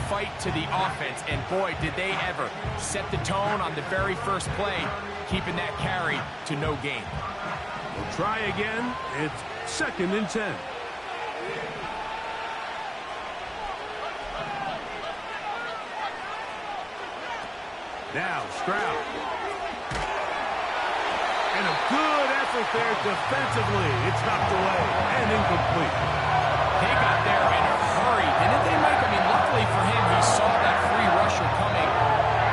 fight to the offense, and boy, did they ever set the tone on the very first play, keeping that carry to no gain. We'll try again. It's 2nd and 10. Now Stroud. And a good effort there defensively. It's knocked away and incomplete. They got there in a hurry, didn't they, Mike? I mean, luckily for him, he saw that free rusher coming,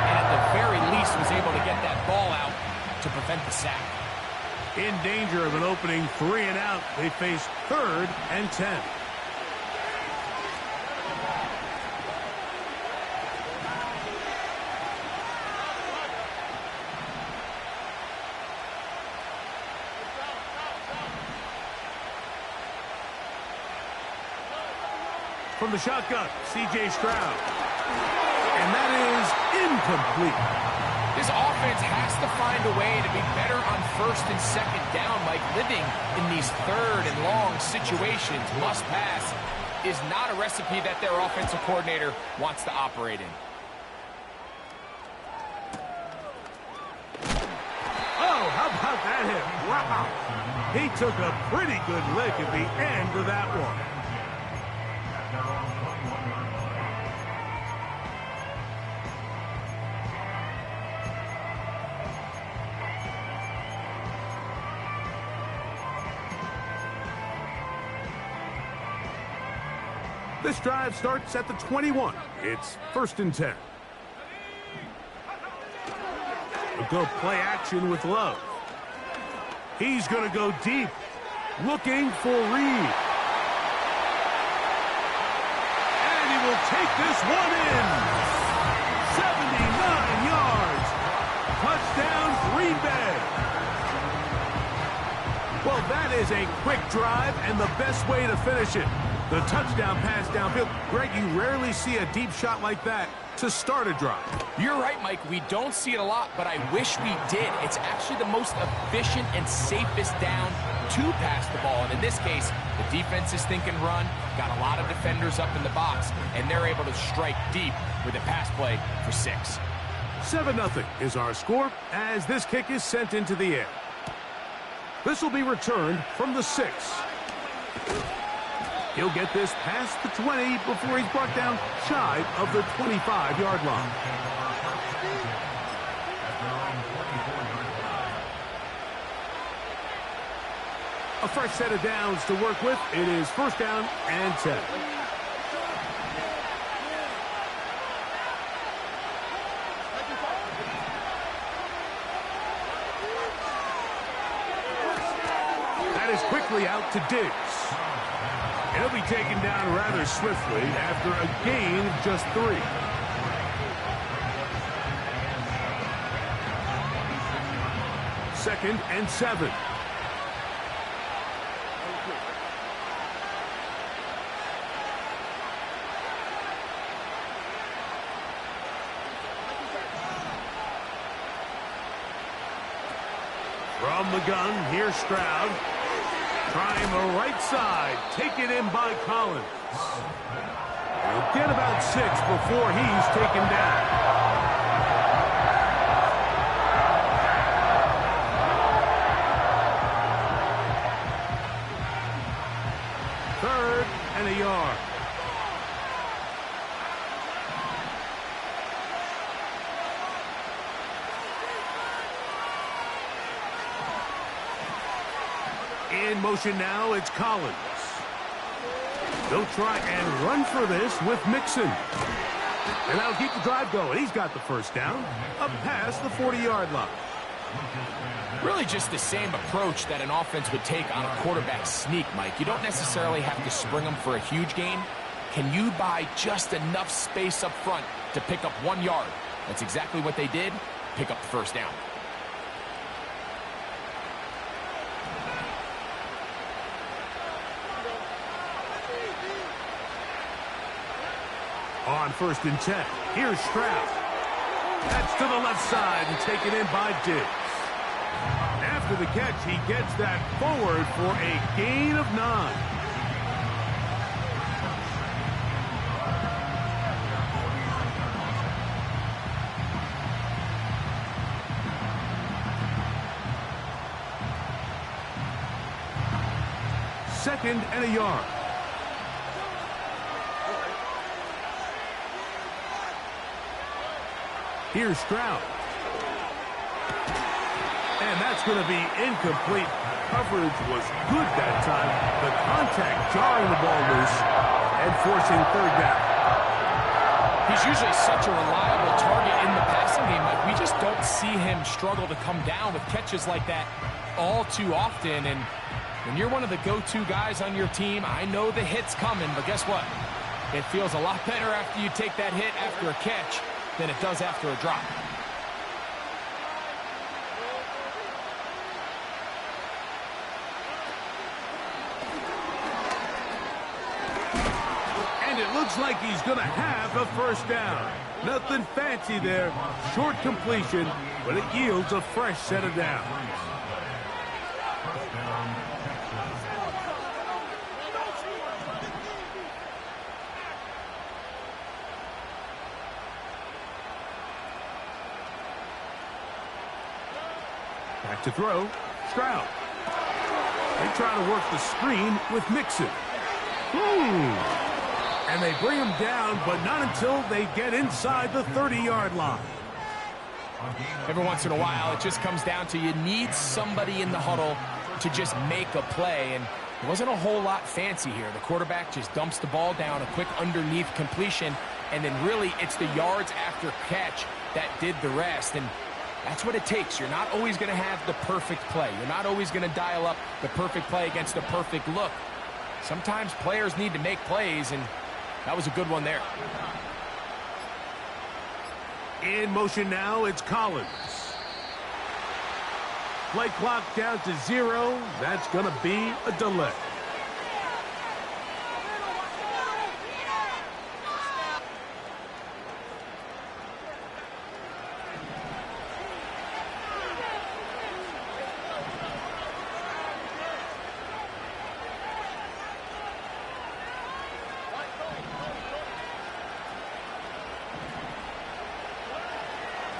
and at the very least was able to get that ball out to prevent the sack. In danger of an opening 3 and out, they face 3rd and 10. From the shotgun, C.J. Stroud. And that is incomplete. This offense has to find a way to be better on 1st and 2nd down. Like, living in these 3rd and long situations, must pass, is not a recipe that their offensive coordinator wants to operate in. Oh, how about that hit? Wow. He took a pretty good lick at the end of that one. This drive starts at the 21. It's 1st and 10. We'll go play action with Love. He's going to go deep, looking for Reed. And he will take this one in. 79 yards. Touchdown, Green Bay. Well, that is a quick drive and the best way to finish it. The touchdown pass downfield. Greg, you rarely see a deep shot like that to start a drive. You're right, Mike. We don't see it a lot, but I wish we did. It's actually the most efficient and safest down to pass the ball. And in this case, the defense is thinking run, got a lot of defenders up in the box, and they're able to strike deep with a pass play for 6. 7-0 is our score as this kick is sent into the air. This will be returned from the 6. He'll get this past the 20 before he's brought down shy of the 25-yard line. A fresh set of downs to work with. It is 1st down and 10. That is quickly out to Diggs. He'll be taken down rather swiftly after a gain of just 3. Second and 7. From the gun, here's Stroud. Trying the right side, taken in by Collins. He'll get about 6 before he's taken down. Third and a yard. In motion now, it's Collins. They'll try and run for this with Mixon. And that'll keep the drive going. He's got the 1st down, up past the 40-yard line. Really just the same approach that an offense would take on a quarterback sneak, Mike. You don't necessarily have to spring them for a huge gain. Can you buy just enough space up front to pick up 1 yard? That's exactly what they did. Pick up the 1st down. On 1st and 10, here's Stroud. That's to the left side and taken in by Diggs. After the catch, he gets that forward for a gain of 9. 2nd and a yard. Here's Stroud. And that's going to be incomplete. Coverage was good that time. The contact jarring the ball loose and forcing 3rd down. He's usually such a reliable target in the passing game. Like, we just don't see him struggle to come down with catches like that all too often. And when you're one of the go-to guys on your team, I know the hit's coming, but guess what? It feels a lot better after you take that hit after a catch than it does after a drop. And it looks like he's going to have a 1st down. Nothing fancy there. Short completion, but it yields a fresh set of downs. Back to throw, Stroud. They try to work the screen with Mixon. And they bring him down, but not until they get inside the 30-yard line. Every once in a while, it just comes down to you need somebody in the huddle to just make a play, and it wasn't a whole lot fancy here. The quarterback just dumps the ball down, a quick underneath completion, and then really it's the yards after catch that did the rest. And that's what it takes. You're not always going to have the perfect play. You're not always going to dial up the perfect play against a perfect look. Sometimes players need to make plays, and that was a good one there. In motion now, it's Collins. Play clock down to 0. That's going to be a delay.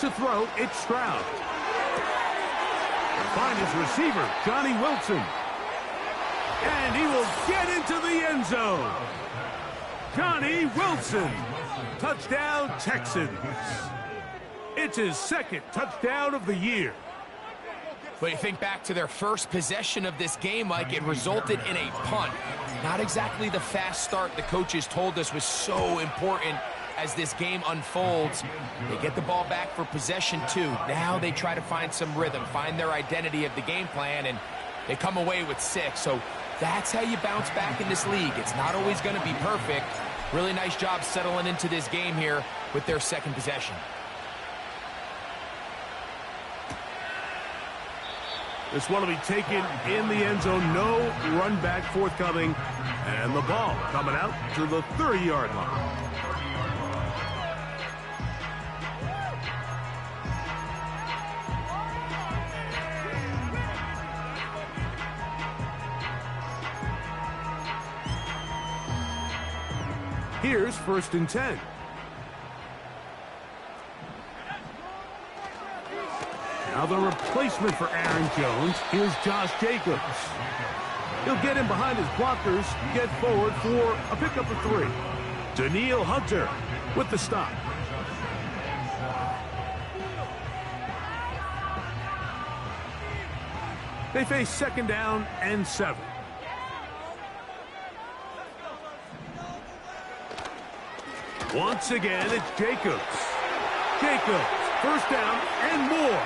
To throw, it's Stroud. Find his receiver, Johnny Wilson. And he will get into the end zone. Johnny Wilson. Touchdown, Texans. It's his 2nd touchdown of the year. But you think back to their first possession of this game, like it resulted in a punt. Not exactly the fast start the coaches told us was so important as this game unfolds. They get the ball back for possession 2. Now they try to find some rhythm, find their identity of the game plan, and they come away with 6. So that's how you bounce back in this league. It's not always going to be perfect. Really nice job settling into this game here with their 2nd possession. This one will be taken in the end zone. No run back forthcoming. And the ball coming out to the 30-yard line. Here's 1st and 10. Now the replacement for Aaron Jones is Josh Jacobs. He'll get in behind his blockers, get forward for a pickup of 3. Danielle Hunter with the stop. They face 2nd down and 7. Once again, it's Jacobs. Jacobs, 1st down and more.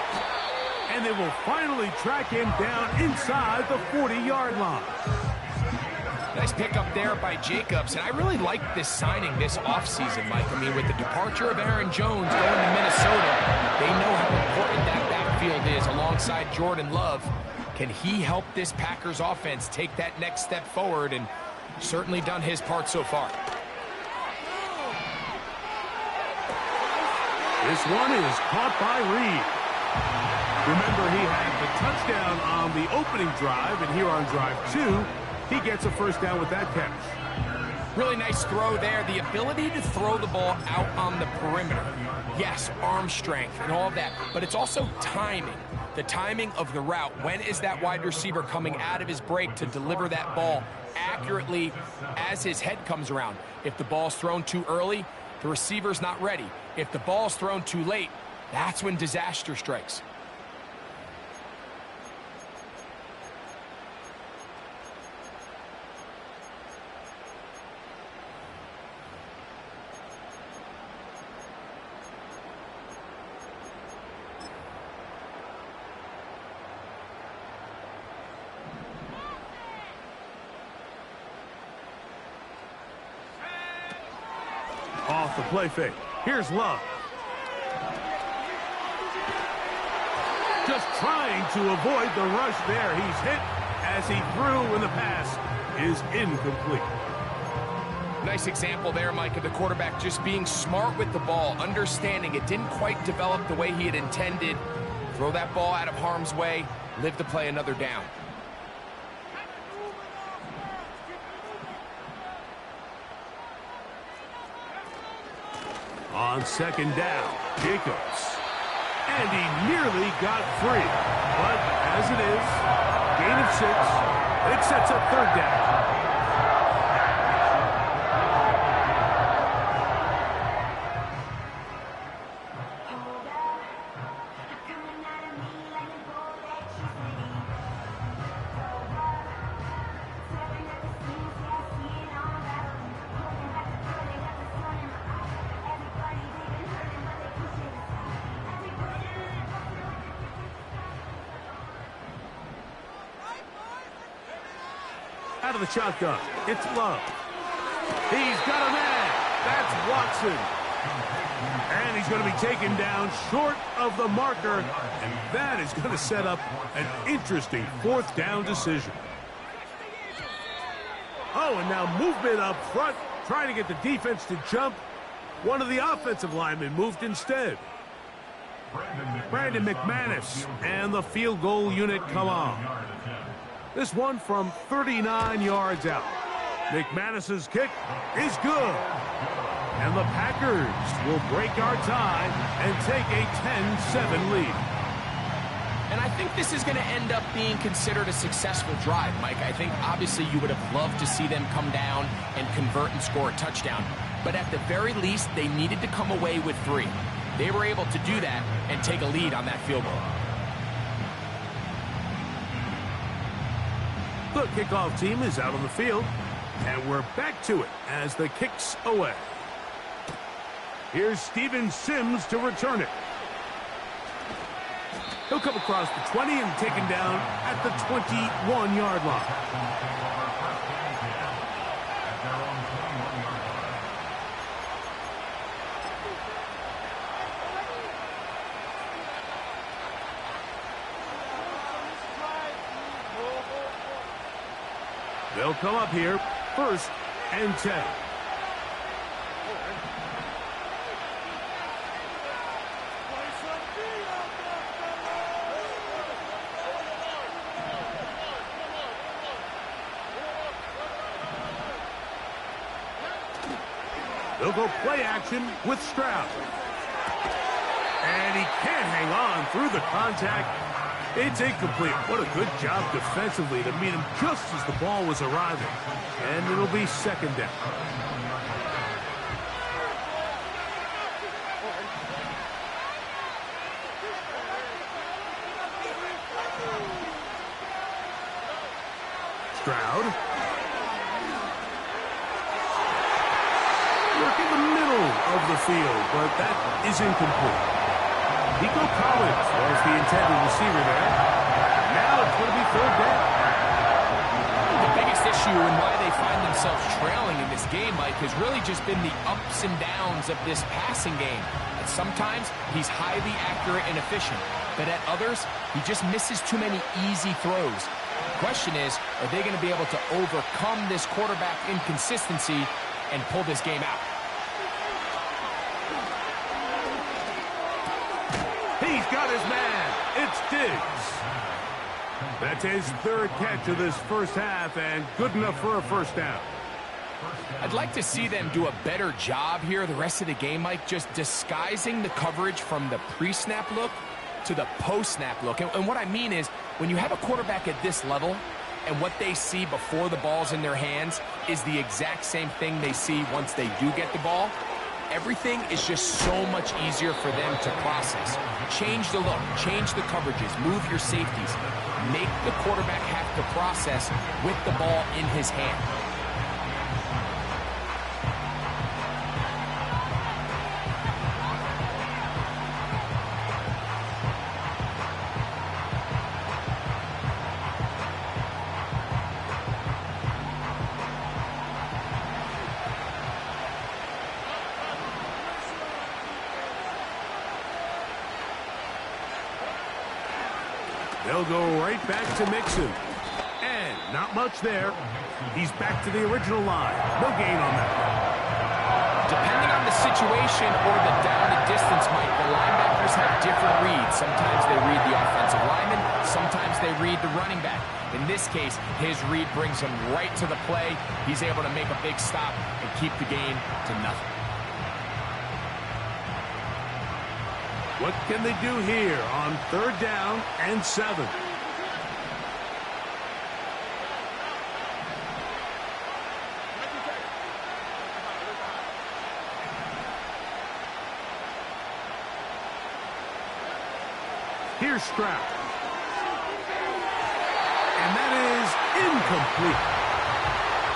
And they will finally track him down inside the 40-yard line. Nice pickup there by Jacobs, and I really like this signing this offseason, Mike. I mean, with the departure of Aaron Jones going to Minnesota, they know how important that backfield is alongside Jordan Love. Can he help this Packers offense take that next step forward? And certainly done his part so far. This one is caught by Reed. Remember, he had the touchdown on the opening drive, and here on drive 2, he gets a 1st down with that catch. Really nice throw there. The ability to throw the ball out on the perimeter. Yes, arm strength and all of that, but it's also timing. The timing of the route. When is that wide receiver coming out of his break to deliver that ball accurately as his head comes around. If the ball's thrown too early, the receiver's not ready. If the ball's thrown too late, that's when disaster strikes. Off the play fake. Here's Love. Just trying to avoid the rush there. He's hit as he threw, and the pass is incomplete. Nice example there, Mike, of the quarterback just being smart with the ball, understanding it didn't quite develop the way he had intended. Throw that ball out of harm's way, live to play another down. On second down, Jacobs. And he nearly got free. But as it is, gain of 6. It sets up third down. Out of the shotgun, it's Love. He's got a man. That's Watson. And he's going to be taken down short of the marker. And that is going to set up an interesting fourth down decision. Oh, and now movement up front, trying to get the defense to jump. One of the offensive linemen moved instead. Brandon McManus and the field goal unit come on. This one from 39 yards out. McManus's kick is good. And the Packers will break our tie and take a 10-7 lead. And I think this is going to end up being considered a successful drive, Mike. I think obviously you would have loved to see them come down and convert and score a touchdown. But at the very least, they needed to come away with 3. They were able to do that and take a lead on that field goal. The kickoff team is out on the field, and we're back to it as the kick's away. Here's Steven Sims to return it. He'll come across the 20 and taken down at the 21-yard line. They'll come up here, 1st and 10. They'll go play action with Stroud. And he can't hang on through the contact. It's incomplete. What a good job defensively to meet him just as the ball was arriving. And it'll be 2nd down. Stroud. Work in the middle of the field, but that is incomplete. Nico Collins was the intended receiver there. Now it's going to be 3rd down. The biggest issue and why they find themselves trailing in this game, Mike, has really just been the ups and downs of this passing game. And sometimes he's highly accurate and efficient, but at others, he just misses too many easy throws. The question is, are they going to be able to overcome this quarterback inconsistency and pull this game out? He's got his man. It's Diggs. That's his 3rd catch of this first half, and good enough for a 1st down. I'd like to see them do a better job here the rest of the game, Mike, just disguising the coverage from the pre-snap look to the post-snap look. And what I mean is, when you have a quarterback at this level, and what they see before the ball's in their hands is the exact same thing they see once they do get the ball, everything is just so much easier for them to process. Change the look, change the coverages, move your safeties. Make the quarterback have to process with the ball in his hand. They'll go right back to Mixon. And not much there. He's back to the original line. No gain on that. Depending on the situation or the down and distance, Mike, the linebackers have different reads. Sometimes they read the offensive lineman. Sometimes they read the running back. In this case, his read brings him right to the play. He's able to make a big stop and keep the gain to nothing. What can they do here on 3rd down and 7? Here's Stroud. And that is incomplete.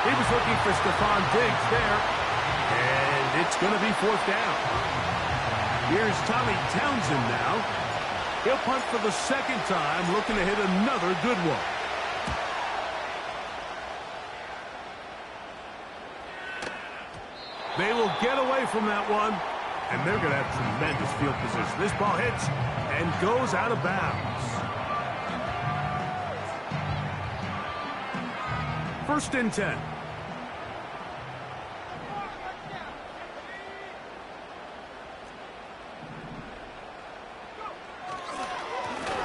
He was looking for Stephon Diggs there. And it's going to be 4th down. Here's Tommy Townsend now. He'll punt for the 2nd time, looking to hit another good one. They will get away from that one, and they're going to have tremendous field position. This ball hits and goes out of bounds. 1st and 10.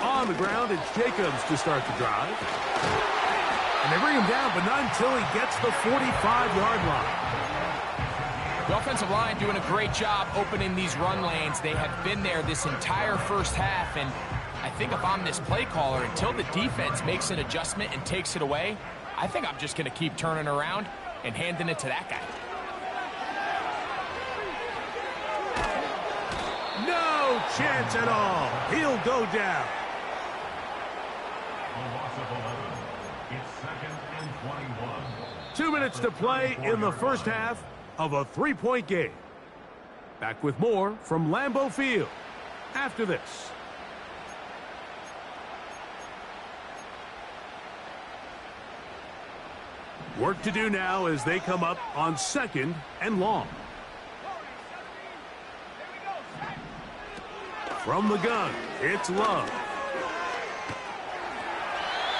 On the ground, it's Jacobs to start the drive. And they bring him down, but not until he gets the 45-yard line. The offensive line doing a great job opening these run lanes. They have been there this entire first half, and I think if I'm this play caller, until the defense makes an adjustment and takes it away, I think I'm just going to keep turning around and handing it to that guy. No chance at all. He'll go down. It's 2nd and 21. 2 minutes to play in the first half of a 3-point game. Back with more from Lambeau Field after this. Work to do now as they come up on 2nd and long. From the gun, it's Love.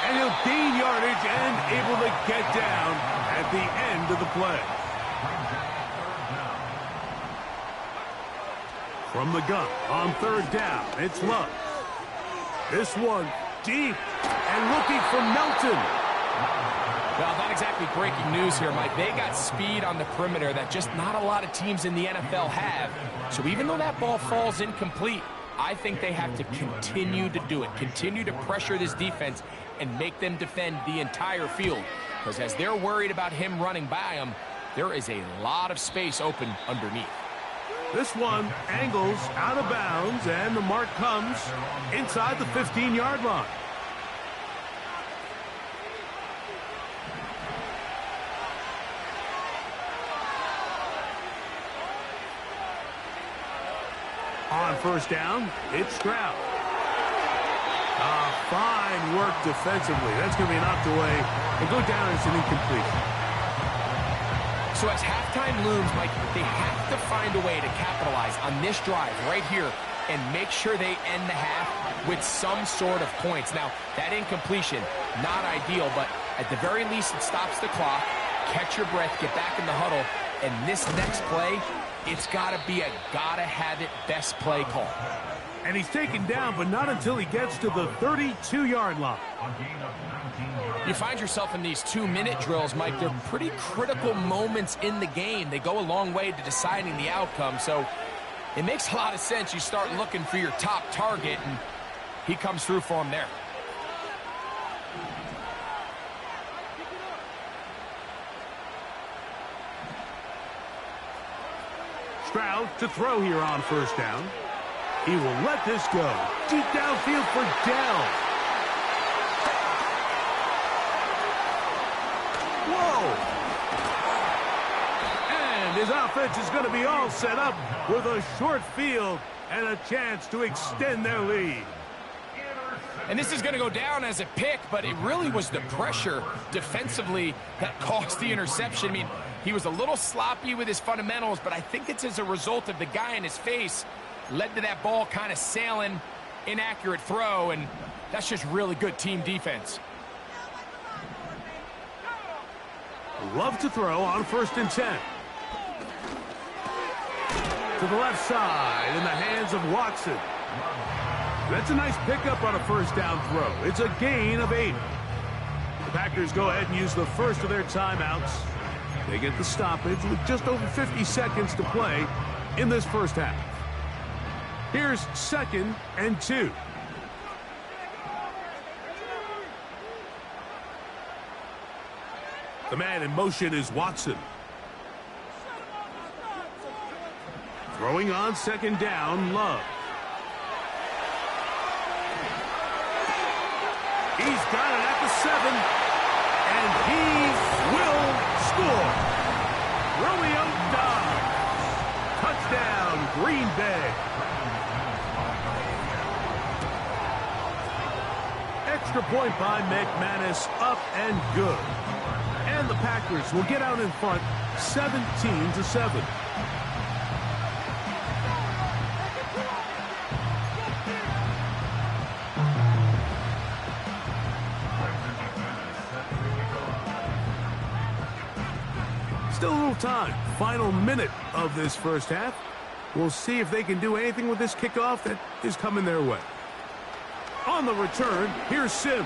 And he'll gain yardage and able to get down at the end of the play. From the gun on 3rd down, it's Love. This one deep and looking for Melton. Well, not exactly breaking news here, Mike. They got speed on the perimeter that just not a lot of teams in the NFL have. So even though that ball falls incomplete, I think they have to continue to do it. Continue to pressure this defense and make them defend the entire field. Because as they're worried about him running by them, there is a lot of space open underneath. This one angles out of bounds, and the mark comes inside the 15-yard line. On 1st down, it's Stroud. Fine work defensively. That's going to be knocked away and go down as an incompletion. So as halftime looms, Mike, they have to find a way to capitalize on this drive right here and make sure they end the half with some sort of points. Now, that incompletion, not ideal, but at the very least it stops the clock. Catch your breath, get back in the huddle, and this next play, it's got to be a gotta-have-it best play call. And he's taken down, but not until he gets to the 32-yard line. You find yourself in these 2-minute drills, Mike. They're pretty critical moments in the game. They go a long way to deciding the outcome, so it makes a lot of sense. You start looking for your top target, and he comes through for him there. Stroud to throw here on first down. He will let this go. Deep downfield for Dell. Whoa! And his offense is going to be all set up with a short field and a chance to extend their lead. And this is going to go down as a pick, but it really was the pressure defensively that caused the interception. I mean, he was a little sloppy with his fundamentals, but I think it's as a result of the guy in his face led to that ball kind of sailing, inaccurate throw, and that's just really good team defense. Love to throw on 1st and 10. To the left side in the hands of Watson. That's a nice pickup on a first down throw. It's a gain of 8. The Packers go ahead and use the first of their timeouts. They get the stoppage with just over 50 seconds to play in this first half. Here's 2nd and 2. The man in motion is Watson. Throwing on 2nd down, Love. He's got it at the 7, and he will score. Romeo Doubs. Touchdown, Green Bay. Extra point by McManus, up and good. And the Packers will get out in front, 17-7. Still a little time. Final minute of this first half. We'll see if they can do anything with this kickoff that is coming their way. On the return, here's Sim.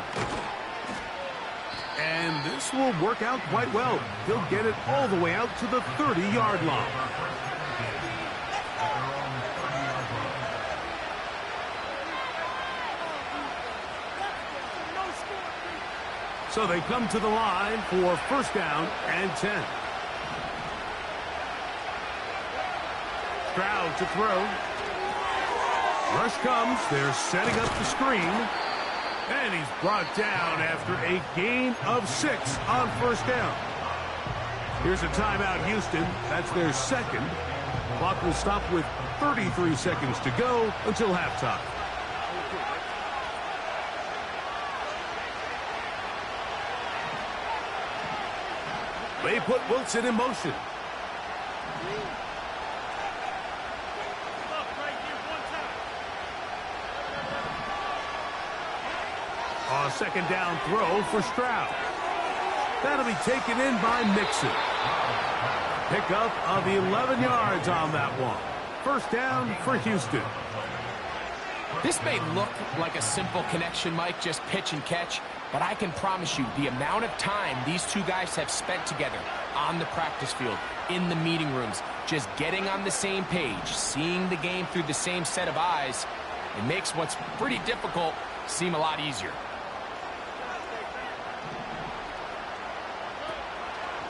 And this will work out quite well. He'll get it all the way out to the 30-yard line. So they come to the line for 1st down and 10. Stroud to throw. Rush comes. They're setting up the screen. And he's brought down after a gain of 6 on 1st down. Here's a timeout, Houston. That's their 2nd. Clock will stop with 33 seconds to go until halftime. They put Wilson in motion. A 2nd down throw for Stroud. That'll be taken in by Mixon. Pickup of 11 yards on that one. 1st down for Houston. This may look like a simple connection, Mike, just pitch and catch, but I can promise you the amount of time these two guys have spent together on the practice field, in the meeting rooms, just getting on the same page, seeing the game through the same set of eyes, it makes what's pretty difficult seem a lot easier.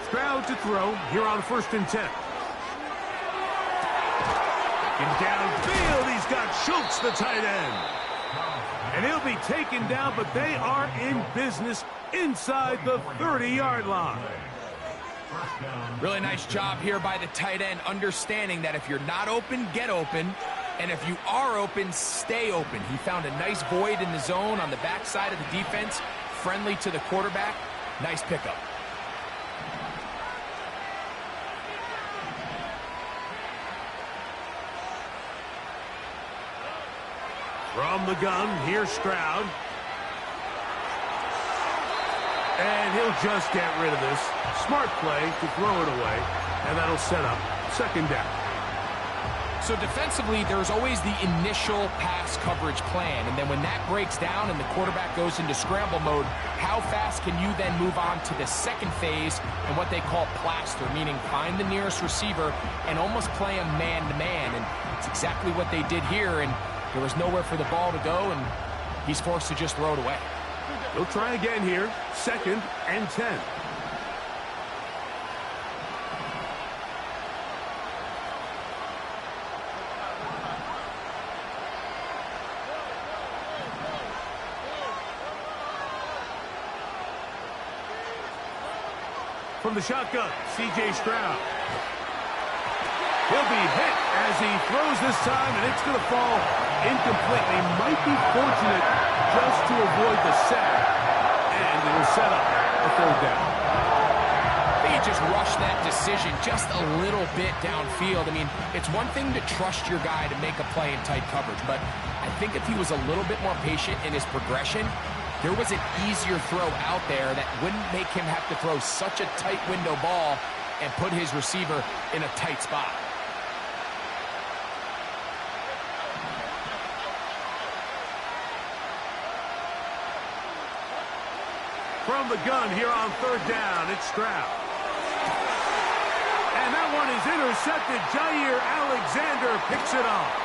Stroud to throw here on 1st and 10. And downfield, he's got Schultz, the tight end. And he'll be taken down, but they are in business inside the 30-yard line. Really nice job here by the tight end, understanding that if you're not open, get open. And if you are open, stay open. He found a nice void in the zone on the backside of the defense, friendly to the quarterback. Nice pickup. From the gun, here's Stroud. And he'll just get rid of this. Smart play to throw it away. And that'll set up 2nd down. So defensively, there's always the initial pass coverage plan. And then when that breaks down and the quarterback goes into scramble mode, how fast can you then move on to the 2nd phase and what they call plaster, meaning find the nearest receiver and almost play him man-to-man. And it's exactly what they did here. And there was nowhere for the ball to go, and he's forced to just throw it away. He'll try again here. 2nd and 10. from the shotgun, C.J. Stroud. He'll be hit as he throws this time, and it's going to fall incomplete. He might be fortunate just to avoid the sack, and it'll set up a third down. They just rushed that decision just a little bit downfield. I mean, it's one thing to trust your guy to make a play in tight coverage, but I think if he was a little bit more patient in his progression, there was an easier throw out there that wouldn't make him have to throw such a tight window ball and put his receiver in a tight spot. From the gun here on third down, it's Stroud. And that one is intercepted. Jair Alexander picks it off.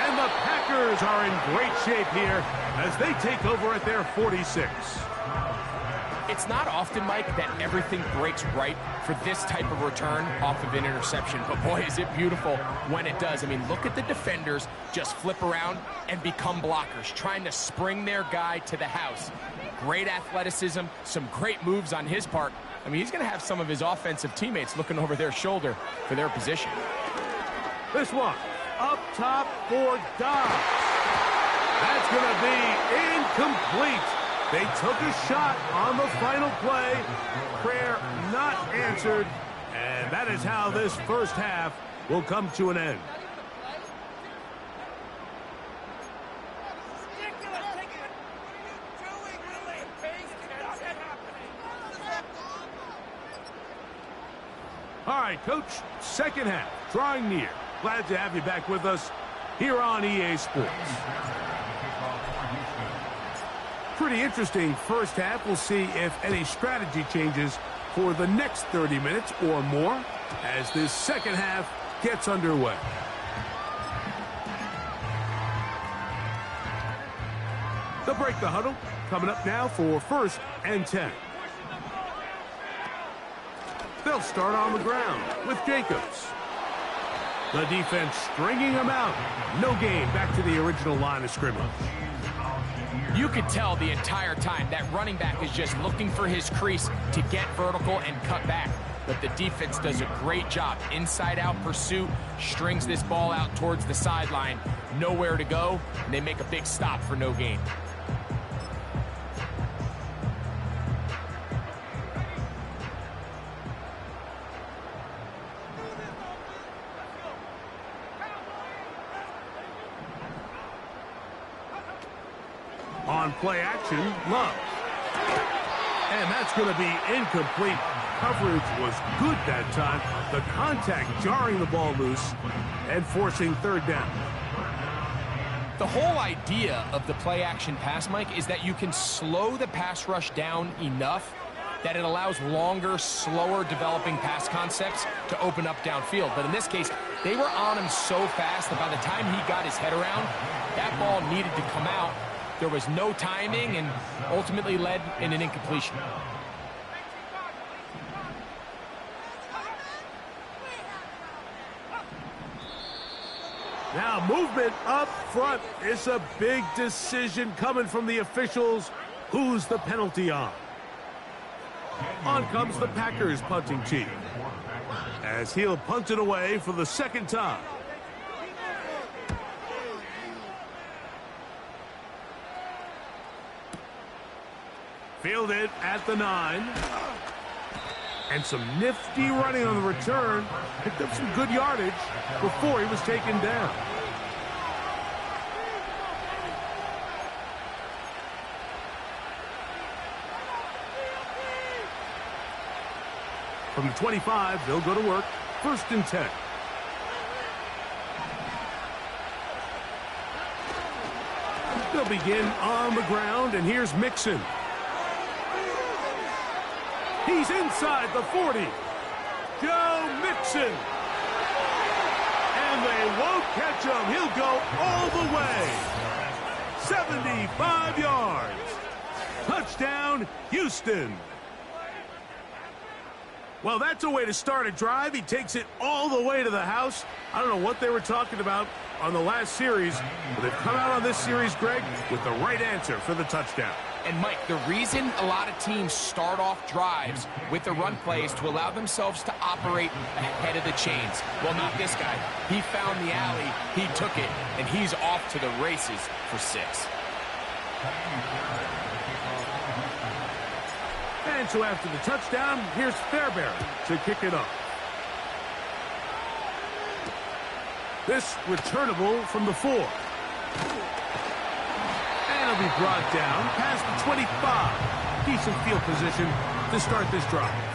And the Packers are in great shape here as they take over at their 46. It's not often, Mike, that everything breaks right for this type of return off of an interception. But boy, is it beautiful when it does. I mean, look at the defenders just flip around and become blockers, trying to spring their guy to the house. Great athleticism, some great moves on his part. I mean, he's going to have some of his offensive teammates looking over their shoulder for their position. This one, up top for Dobbs. That's going to be incomplete. They took a shot on the final play. Prayer not answered. And that is how this first half will come to an end. All right, Coach, second half, drawing near. Glad to have you back with us here on EA Sports. Pretty interesting first half. We'll see if any strategy changes for the next 30 minutes or more as this second half gets underway. They'll break the huddle. Coming up now for 1st and 10. They'll start on the ground with Jacobs. The defense stringing him out. No gain back to the original line of scrimmage. You could tell the entire time that running back is just looking for his crease to get vertical and cut back. But the defense does a great job. Inside-out pursuit, strings this ball out towards the sideline. Nowhere to go, and they make a big stop for no gain. On play action, Love. And that's going to be incomplete. Coverage was good that time. The contact jarring the ball loose and forcing third down. The whole idea of the play action pass, Mike, is that you can slow the pass rush down enough that it allows longer, slower developing pass concepts to open up downfield. But in this case, they were on him so fast that by the time he got his head around, that ball needed to come out. There was no timing and ultimately led in an incompletion. Now movement up front. It's a big decision coming from the officials. Who's the penalty on? On comes the Packers punting team as he'll punt it away for the second time. Fielded at the 9. And some nifty running on the return. Picked up some good yardage before he was taken down. From the 25, they'll go to work. 1st and 10. They'll begin on the ground, and here's Mixon. He's inside the 40. Joe Mixon. And they won't catch him. He'll go all the way. 75 yards. Touchdown, Houston. Well, that's a way to start a drive. He takes it all the way to the house. I don't know what they were talking about on the last series, but they've come out on this series, Greg, with the right answer for the touchdown. And Mike, the reason a lot of teams start off drives with the run play is to allow themselves to operate ahead of the chains. Well, not this guy. He found the alley, he took it, and he's off to the races for 6. And so after the touchdown, here's Fairbairn to kick it off. This returnable from the 4. And it'll be brought down past the 25. Decent field position to start this drive.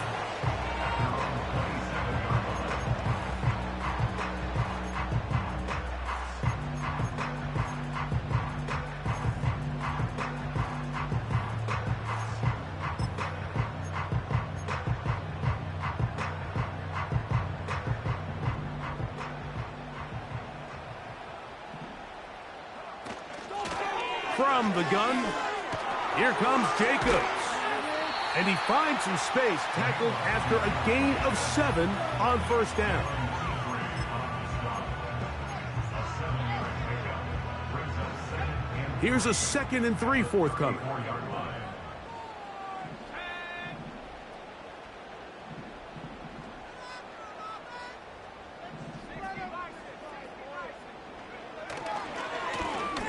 From the gun, here comes Jacobs. And he finds some space, tackled after a gain of 7 on first down. Here's a 2nd and 3 forthcoming.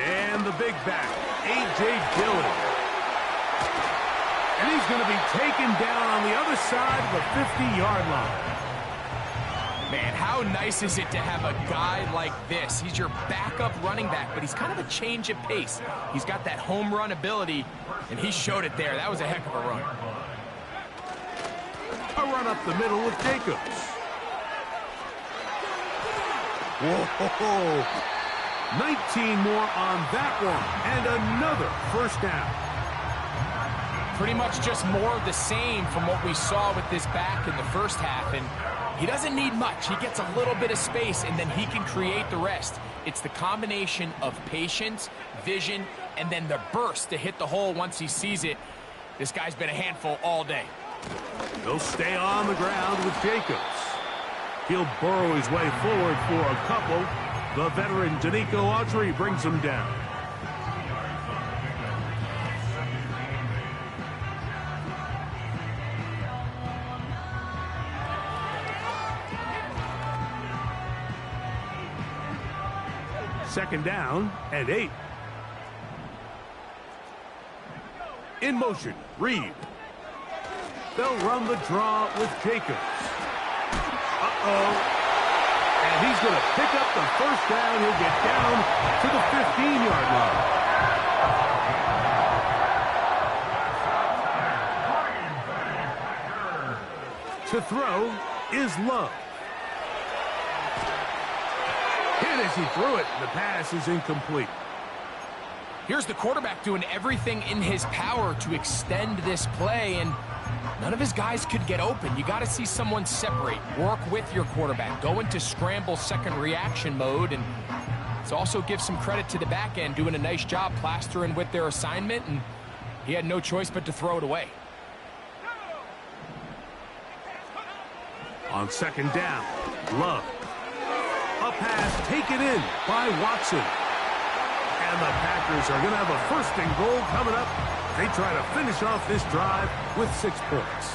And the big back, A.J. Dillon. And he's going to be taken down on the other side of the 50-yard line. Man, how nice is it to have a guy like this? He's your backup running back, but he's kind of a change of pace. He's got that home run ability, and he showed it there. That was a heck of a run. A run up the middle with Jacobs. Whoa! 19 more on that one, and another first down. Pretty much just more of the same from what we saw with this back in the first half, and he doesn't need much. He gets a little bit of space, and then he can create the rest. It's the combination of patience, vision, and then the burst to hit the hole once he sees it. This guy's been a handful all day. He'll stay on the ground with Jacobs. He'll burrow his way forward for a couple. The veteran Danico Autry brings him down. Second down and 8. In motion, Reed. They'll run the draw with Jacobs. Uh-oh. And he's going to pick up the first down. He'll get down to the 15-yard line. To throw is Love. And as he threw it, the pass is incomplete. Here's the quarterback doing everything in his power to extend this play, and none of his guys could get open. You got to see someone separate, work with your quarterback, go into scramble second reaction mode, and it's also give some credit to the back end doing a nice job plastering with their assignment, and he had no choice but to throw it away. On second down, Love. A pass taken in by Watson. And the Packers are going to have a 1st and goal coming up. They try to finish off this drive with 6 points.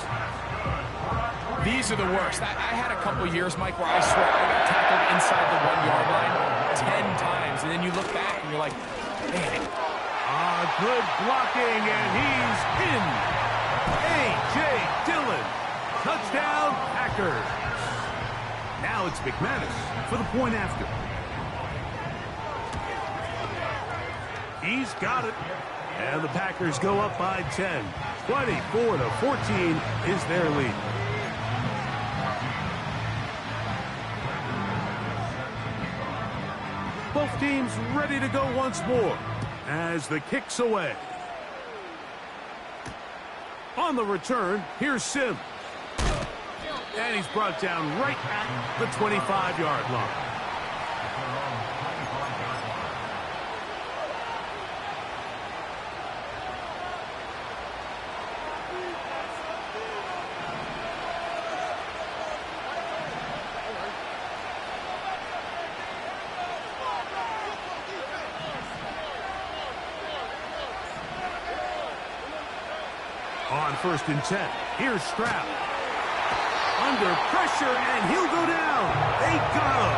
These are the worst. I had a couple years, Mike, where I swear I got tackled inside the 1-yard line 10 times. And then you look back and you're like, man. Good blocking, and he's in. A.J. Dillon. Touchdown, Packers. Now it's McManus for the point after. He's got it. And the Packers go up by 10. 24-14 is their lead. Both teams ready to go once more as the kick's away. On the return, here's Sim. And he's brought down right at the 25-yard line. on 1st and 10. Here's Stroud. Under pressure, and he'll go down. They got him.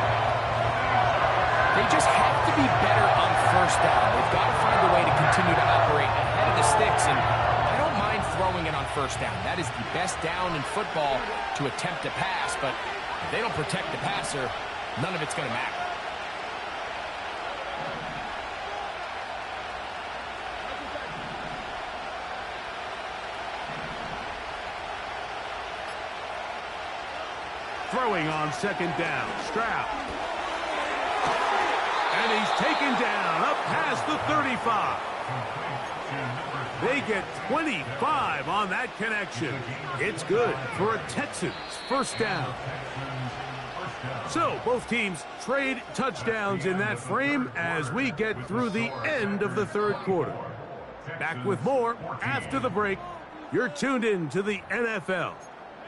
They just have to be better on 1st down. They've got to find a way to continue to operate ahead of the sticks, and I don't mind throwing it on 1st down. That is the best down in football to attempt to pass, but if they don't protect the passer, none of it's going to matter. Throwing on 2nd down. Stroud. And he's taken down up past the 35. They get 25 on that connection. It's good for a Texans 1st down. So both teams trade touchdowns in that frame as we get through the end of the 3rd quarter. Back with more after the break. You're tuned in to the NFL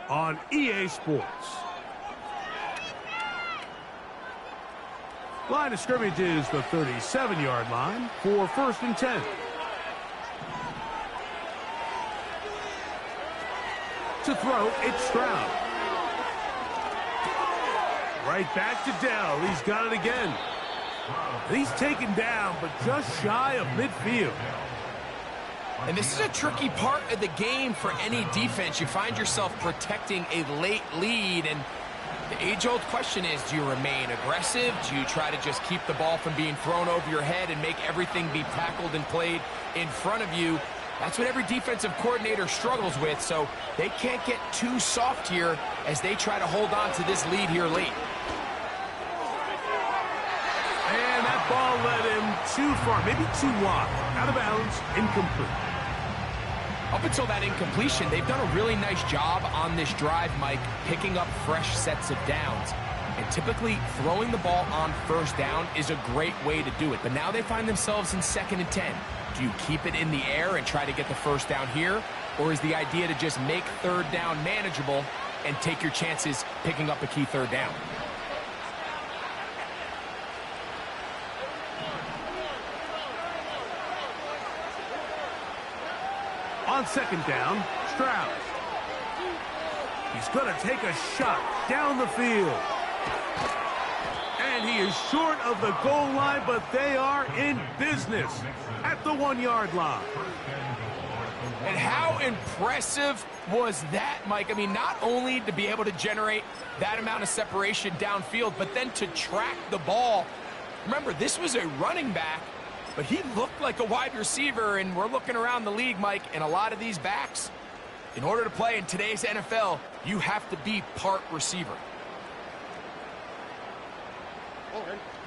on EA Sports. Line of scrimmage is the 37-yard line for 1st and 10. To throw, it's Stroud. Right back to Dell. He's got it again. He's taken down, but just shy of midfield. And this is a tricky part of the game for any defense. You find yourself protecting a late lead, and the age-old question is, do you remain aggressive? Do you try to just keep the ball from being thrown over your head and make everything be tackled and played in front of you? That's what every defensive coordinator struggles with, so they can't get too soft here as they try to hold on to this lead here late. And that ball led him too far, maybe too wide. Out of bounds, incomplete. Up until that incompletion, they've done a really nice job on this drive, Mike, picking up fresh sets of downs. And typically, throwing the ball on 1st down is a great way to do it. But now they find themselves in 2nd and 10. Do you keep it in the air and try to get the 1st down here? Or is the idea to just make 3rd down manageable and take your chances picking up a key 3rd down? On 2nd down, Stroud. He's going to take a shot down the field. And he is short of the goal line, but they are in business at the 1-yard line. And how impressive was that, Mike? I mean, not only to be able to generate that amount of separation downfield, but then to track the ball. Remember, this was a running back, but he looked like a wide receiver, and we're looking around the league, Mike, and a lot of these backs, in order to play in today's NFL, you have to be part receiver.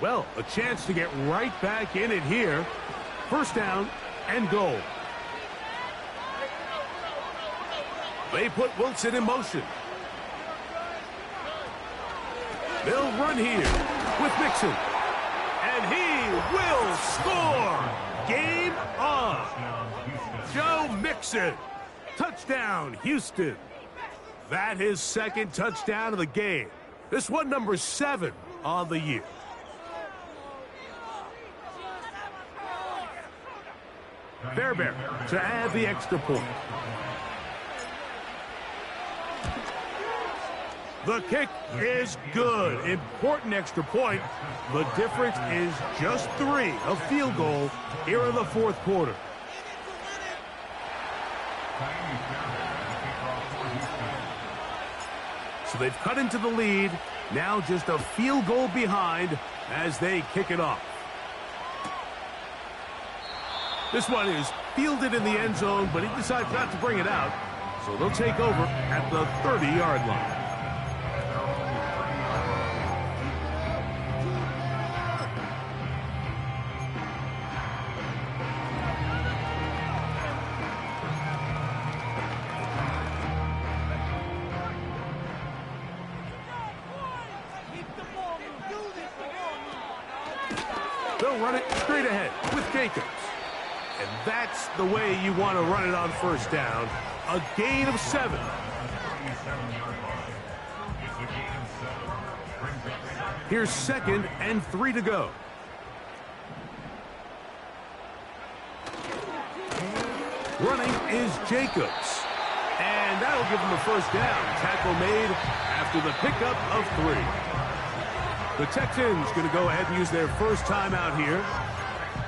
Well, a chance to get right back in it here. 1st down and goal. They put Wilson in motion. They'll run here with Mixon. And he will score. Game on. Joe Mixon. Touchdown, Houston. That his 2nd touchdown of the game. This one number 7 on the year. Fairbairn to add the extra point. The kick is good. Important extra point. The difference is just 3, a field goal here in the 4th quarter. So they've cut into the lead. Now just a field goal behind as they kick it off. This one is fielded in the end zone, but he decides not to bring it out. So they'll take over at the 30-yard line. They'll run it straight ahead with Jacobs. And that's the way you want to run it on 1st down. A gain of 7. Here's 2nd and 3 to go. Running is Jacobs. And that'll give them the first down. Tackle made after the pickup of 3. The Texans going to go ahead and use their first timeout here.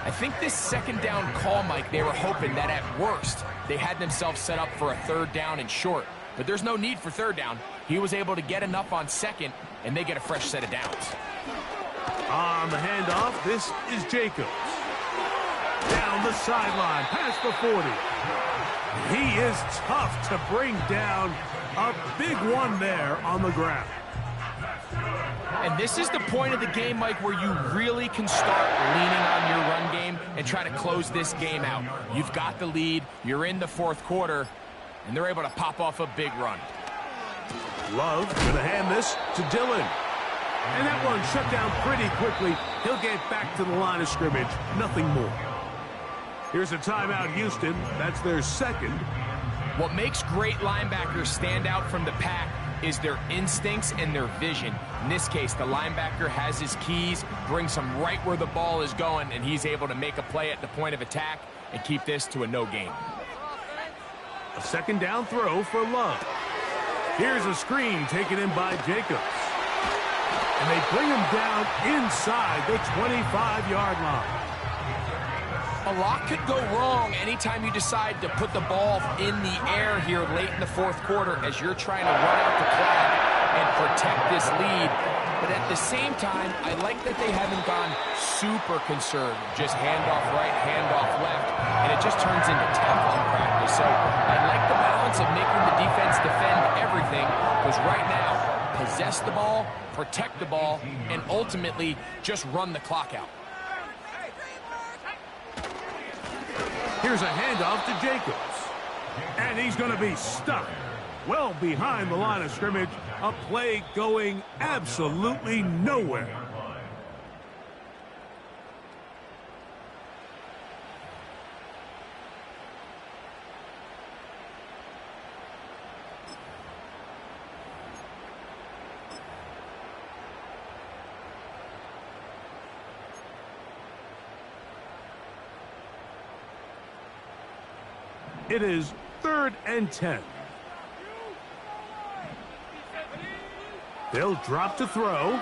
I think this second down call, Mike, they were hoping that at worst they had themselves set up for a third down and short. But there's no need for third down. He was able to get enough on second, and they get a fresh set of downs. On the handoff, this is Jacobs. Down the sideline, past the 40. He is tough to bring down. A big one there on the ground. And this is the point of the game, Mike, where you really can start leaning on your run game and try to close this game out. You've got the lead, you're in the fourth quarter, and they're able to pop off a big run. Love going to hand this to Dillon. And that one shut down pretty quickly. He'll get back to the line of scrimmage. Nothing more. Here's a timeout, Houston. That's their second. What makes great linebackers stand out from the pack is their instincts and their vision. In this case, the linebacker has his keys, brings him right where the ball is going, and he's able to make a play at the point of attack and keep this to a no gain. A second down throw for Love. Here's a screen taken in by Jacobs. And they bring him down inside the 25-yard line. A lot could go wrong anytime you decide to put the ball in the air here late in the fourth quarter as you're trying to run out the clock and protect this lead. But at the same time, I like that they haven't gone super conservative. Just handoff right, handoff left, and it just turns into tackling practice. So I like the balance of making the defense defend everything, because right now, possess the ball, protect the ball, and ultimately just run the clock out. Here's a handoff to Jacobs. And he's going to be stuck well behind the line of scrimmage. A play going absolutely nowhere. It is 3rd and 10. They'll drop to throw.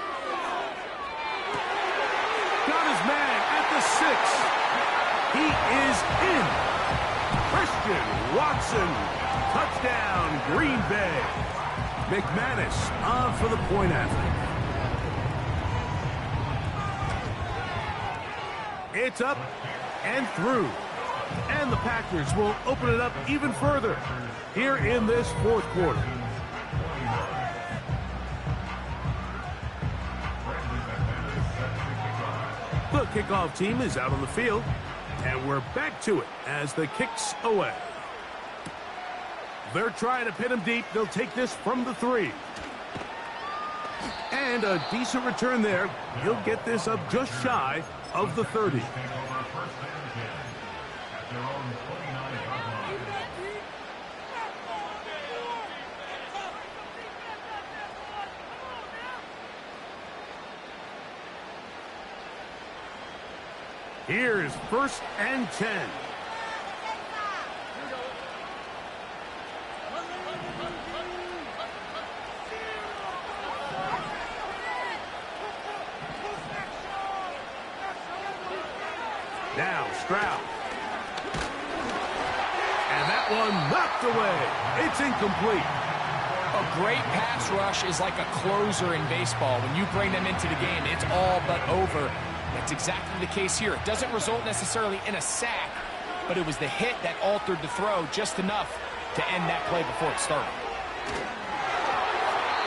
Got his man at the 6. He is in. Christian Watson. Touchdown, Green Bay. McManus on for the point after. It's up and through. And the Packers will open it up even further here in this fourth quarter. The kickoff team is out on the field, and we're back to it as the kick's away. They're trying to pin him deep. They'll take this from the 3. And a decent return there. He'll get this up just shy of the 30. Here's 1st and 10. Now Stroud. And that one knocked away. It's incomplete. A great pass rush is like a closer in baseball. When you bring them into the game, it's all but over. That's exactly the case here. It doesn't result necessarily in a sack, but it was the hit that altered the throw just enough to end that play before it started.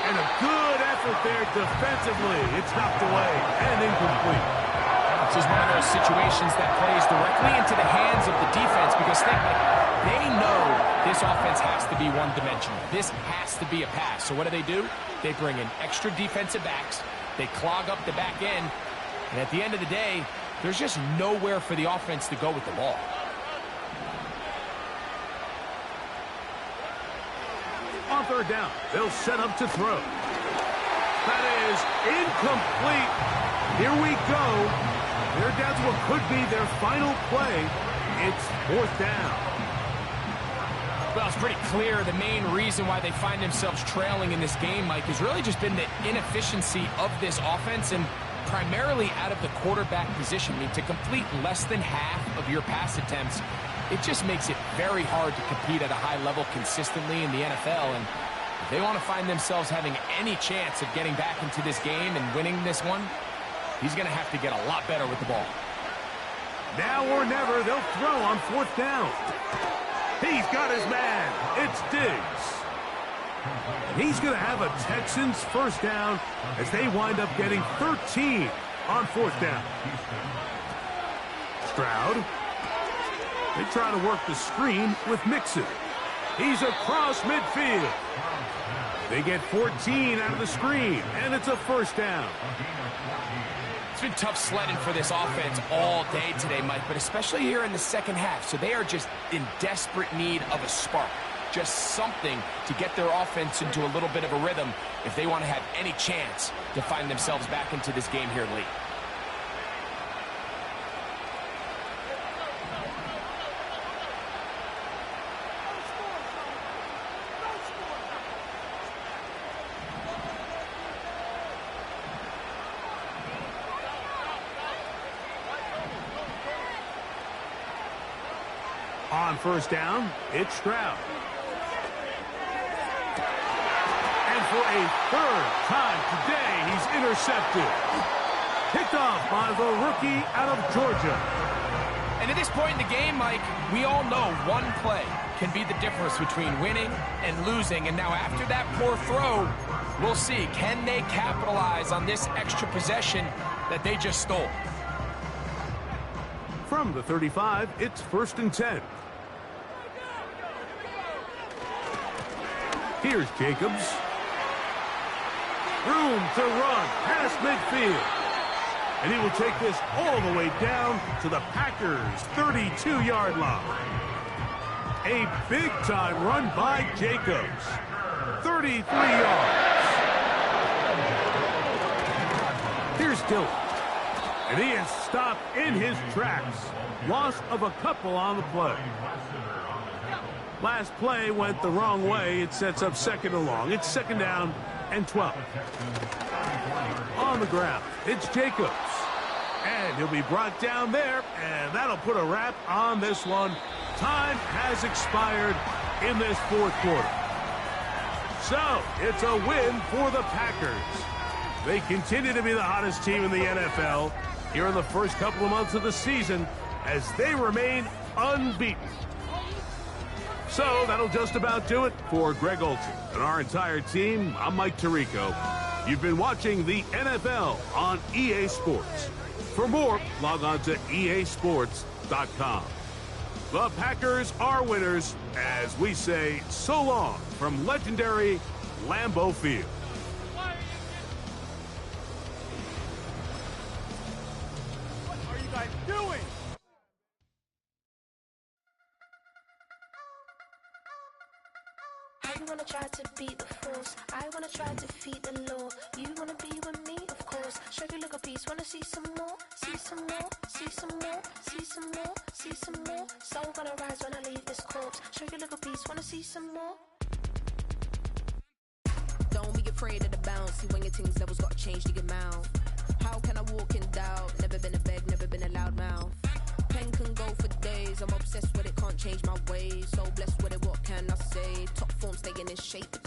And a good effort there defensively. It's knocked away and incomplete. This is one of those situations that plays directly into the hands of the defense, because they know this offense has to be one-dimensional. This has to be a pass. So what do? They bring in extra defensive backs. They clog up the back end. And at the end of the day, there's just nowhere for the offense to go with the ball. On 3rd down, they'll set up to throw. That is incomplete. Here we go. They're down to what could be their final play. It's 4th down. Well, it's pretty clear the main reason why they find themselves trailing in this game, Mike, has really just been the inefficiency of this offense and primarily out of the quarterback position. I mean, to complete less than half of your pass attempts, it just makes it very hard to compete at a high level consistently in the NFL. And if they want to find themselves having any chance of getting back into this game and winning this one, he's going to have to get a lot better with the ball. Now or never, they'll throw on 4th down. He's got his man. It's Diggs. And he's going to have a Texans first down as they wind up getting 13 on 4th down. Stroud. They try to work the screen with Mixon. He's across midfield. They get 14 out of the screen, and it's a first down. It's been tough sledding for this offense all day today, Mike, but especially here in the second half. So they are just in desperate need of a spark, just something to get their offense into a little bit of a rhythm if they want to have any chance to find themselves back into this game here late. On first down, it's Stroud. And for a 3rd time today, he's intercepted. Picked off by the rookie out of Georgia. And at this point in the game, Mike, we all know one play can be the difference between winning and losing. And now after that poor throw, we'll see, can they capitalize on this extra possession that they just stole? From the 35, it's 1st and 10. Here's Jacobs. Room to run past midfield. And he will take this all the way down to the Packers' 32-yard line. A big-time run by Jacobs. 33 yards. Here's Dillon. And he is stopped in his tracks. Loss of a couple on the play. Last play went the wrong way. It sets up 2nd and long. It's 2nd down and 12. On the ground, it's Jacobs. And he'll be brought down there, and that'll put a wrap on this one. Time has expired in this 4th quarter. So, it's a win for the Packers. They continue to be the hottest team in the NFL here in the first couple of months of the season as they remain unbeaten. So that'll just about do it for Greg Olsen and our entire team. I'm Mike Tirico. You've been watching the NFL on EA Sports. For more, log on to easports.com. The Packers are winners as we say so long from legendary Lambeau Field. What are you guys doing? You wanna try to beat the force, I wanna try to defeat the law. You wanna be with me, of course. Show you look a piece, wanna see some more, see some more, see some more, see some more, see some more. Soul gonna rise when I leave this corpse. Show you look a piece, wanna see some more. Don't be afraid of the bounce. See when your things levels gotta change to your mouth. How can I walk in doubt? Never been a beg, never been a loud mouth. Pen can go for days. I'm obsessed with it, can't change my ways. So blessed with it, what can I say? Top form staying in shape.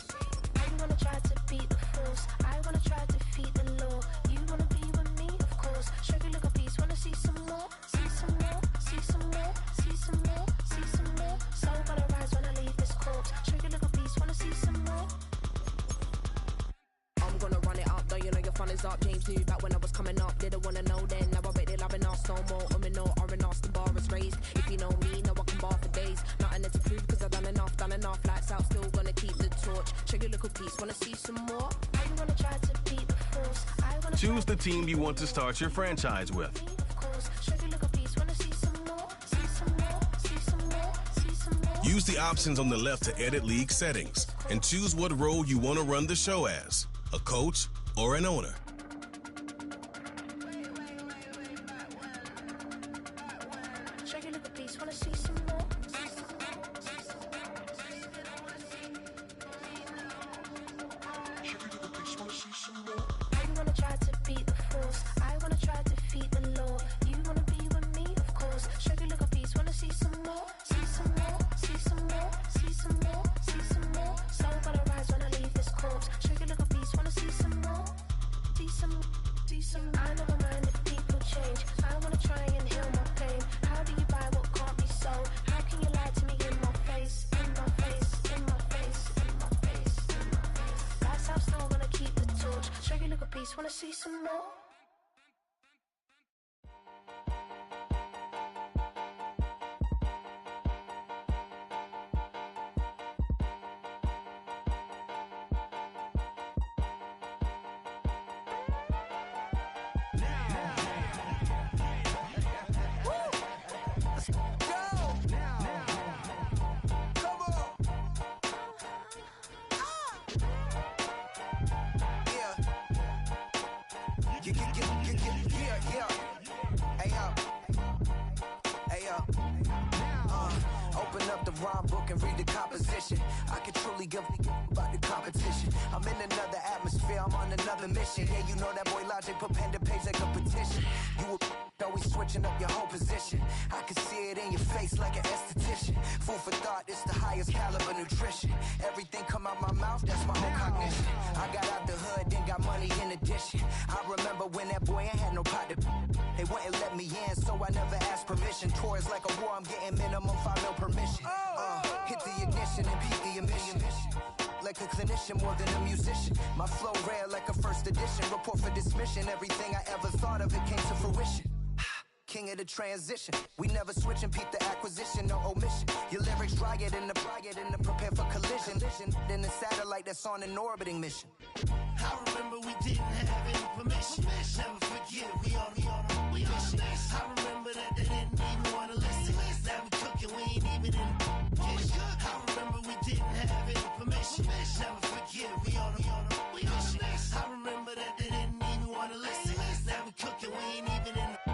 You wanna try to beat the force, I wanna try to defeat the law. You wanna be with me, of course. Show you look a piece, wanna see some more, see some more, see some more, see some more, see some more. Soul gonna rise when I leave this corpse. Show you look a piece, wanna see some more. I'm gonna run it up, though you know your fun is up. James knew back when I was coming up, didn't wanna know then. Now I bet they're loving us no more. No R&R's, the bar is raised. If you know me, know I can bar for days. Nothing there to prove, cause I've done enough. Lights out, still gonna keep the torch. Check your little piece, wanna see some more? You wanna try to beat the force, I wanna choose the team you want to start your franchise with. of course. Show you look a piece, wanna see some more, see some more, see some more, see some more. Use the options on the left to edit league settings and choose what role you want to run the show as, a coach or an owner. Show you look a piece, wanna see some more. never mind if people change. I wanna try and heal my pain. How do you buy what can't be sold? How can you lie to me in my face? In my face, in my face, in my face, in my face. Lights out, still gonna keep the torch. Show you look a piece, wanna see some more? Open up the rhyme book and read the composition. I can truly give about the competition. I'm in another atmosphere, I'm on another mission. Yeah, you know that boy Logic put pen to page like a petition. You always switching up your whole position. I can see it in your face like an esthetician. Food for thought, it's the highest caliber nutrition. Everything come out my mouth, that's my own cognition. I got out the hood, then got money in addition. I remember when that boy ain't had no pot to. They wouldn't let me in, so I never asked permission. Tours like a war, I'm getting minimum 5 mil permission. Hit the ignition and beat the emission. Like a clinician more than a musician. My flow rare like a first edition. Report for dismission. Everything I ever thought of, it came to fruition. King of the transition. We never switch and peep the acquisition, no omission. Your lyrics dry it in the prepare for collision. Then the satellite that's on an orbiting mission. I remember we didn't have any permission. Never forget, we on mission. I remember that they didn't even want to listen. Now we cooking, we ain't even in the kitchen. I remember we didn't have any permission. Never forget, we on mission. I remember that they didn't even want to listen. Now we cooking, we ain't even in the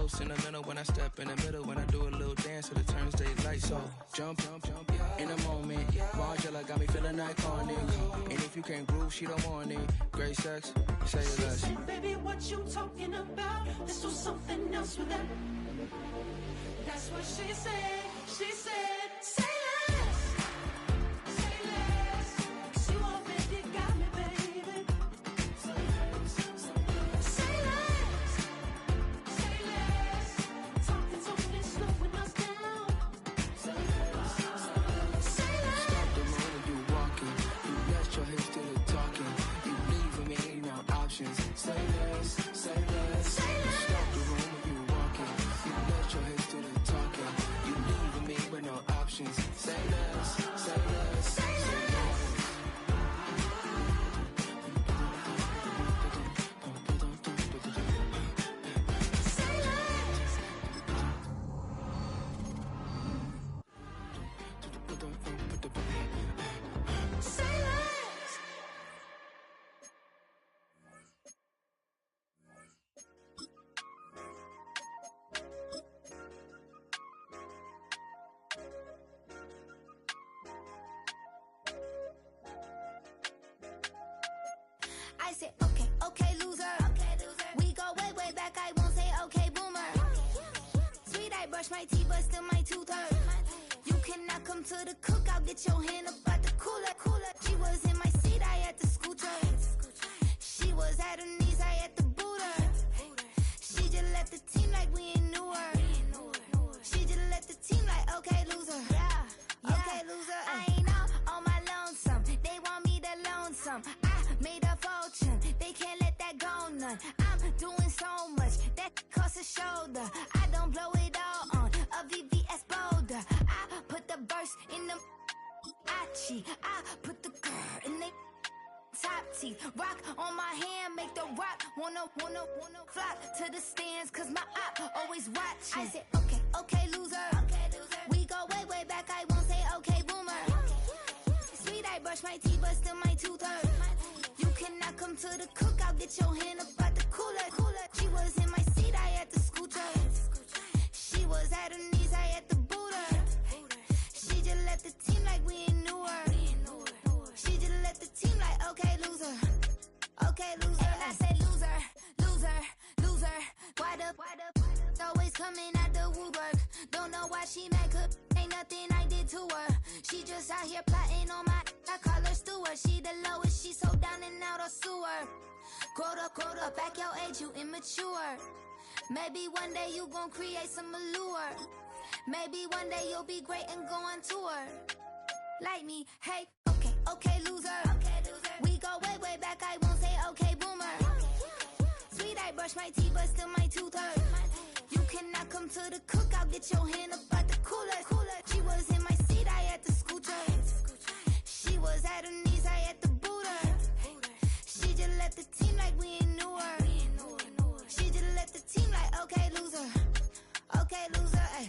sentimental when I step in the middle. When I do a little dance, till it turns daylight. So jump, in a moment. Margella got me feeling iconic. And if you can't groove, she don't want it. Great sex, say it less. She said, baby, what you talking about? Let's do something else with that. That's what she said. She said, say less. Say less. 'Cause you already got me, baby. Say less. Say less. Talking so fast, slowing us down. Say less. Say less. Stop the road when you walking. You rest your hips to the talking. You leaving me ain't no options. Say less. Say less. Say less. Stop the room when you walking. You rest your hips to the talking. You leaving me with no options. brush my teeth, but still my tooth hurt. You cannot come to the cookout, get your hand up out the cooler. She was in my seat, I had to scoot her. She was at her knees, I had to boot her. She just left the team like we ain't knew her. She just left the team like, okay, loser. Yeah, okay, loser. I ain't out on my lonesome. They want me to loan some. I made a fortune. They can't let that go none. I'm doing so much that costs a shoulder. I don't blow it all on a VVS boulder. I put the verse in the I cheat. I put the girl in the top teeth. Rock on my hand, make the rock wanna flock to the stands, cause my op always watching. I said, okay, loser. We go way back, I won't say okay, boomer. Sweet, I brush my teeth, but still my tooth hurt. You cannot come to the cookout, get your hand up out the cooler. She was in my seat, I had to scoot her. She was at her knees, I had to boot her. She just left the team like we ain't knew her. She just left the team like, okay, loser. Okay, loser. And I say loser. Why the always coming out the woodwork? Don't know why she mad, cause ain't nothing I did to her. She just out here plotting on my, I call her steward. She the lowest, she so down and out of sewer. Growed up, back your age, you immature. Maybe one day you gon' create some allure. Maybe one day you'll be great and go on tour. Like me, hey, okay, loser. We go way back, I won't say okay, boomer. Sweet, I brush my teeth, but still my tooth hurt. You cannot come to the cookout, get your hand up out the cooler. She was in my seat, I had to scoot her. She was at her knees, I had to boot her. She just left the team like we ain't knew her. She just left the team like, okay, loser. Okay, loser, ay.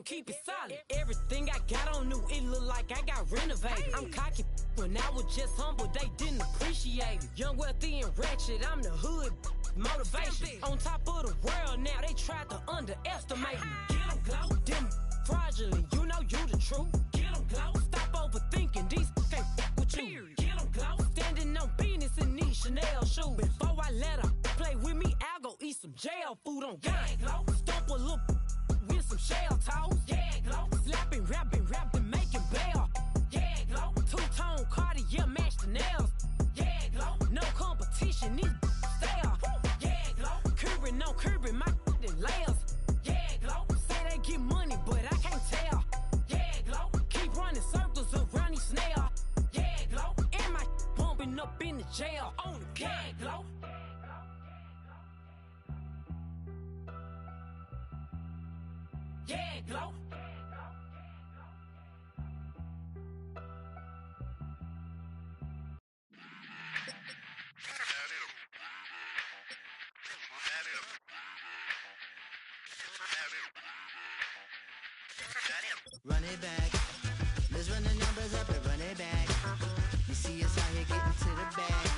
Keep it solid. Everything I got on new, it look like I got renovated. I'm cocky when I was just humble, they didn't appreciate it. Young, wealthy, and ratchet, I'm the hood motivation. On top of the world now, they tried to underestimate me. Get them glow, them fraudulent, you know you the truth. Get them glow, stop overthinking, these can't fuck with you. Get them glow, standing on business in these Chanel shoes. Before I let her play with me, I'll go eat some jail food on gang. Stomp a little with some shell toes. Yeah, glow. Slapping, rapping, making bail. Yeah, glow. Two-tone Cartier match the nails. Yeah, glow. No competition, these stale. Yeah, glow. Curbing my layers. Yeah, glow. Say they get money, but I can't tell. Yeah, glow. Keep running circles around these snails. Yeah, glow. And my bumping up in the jail on the gang. Yeah, glow. Yeah, glow. Run it back. Let's run the numbers up and run it back. You see us out here getting to the bag.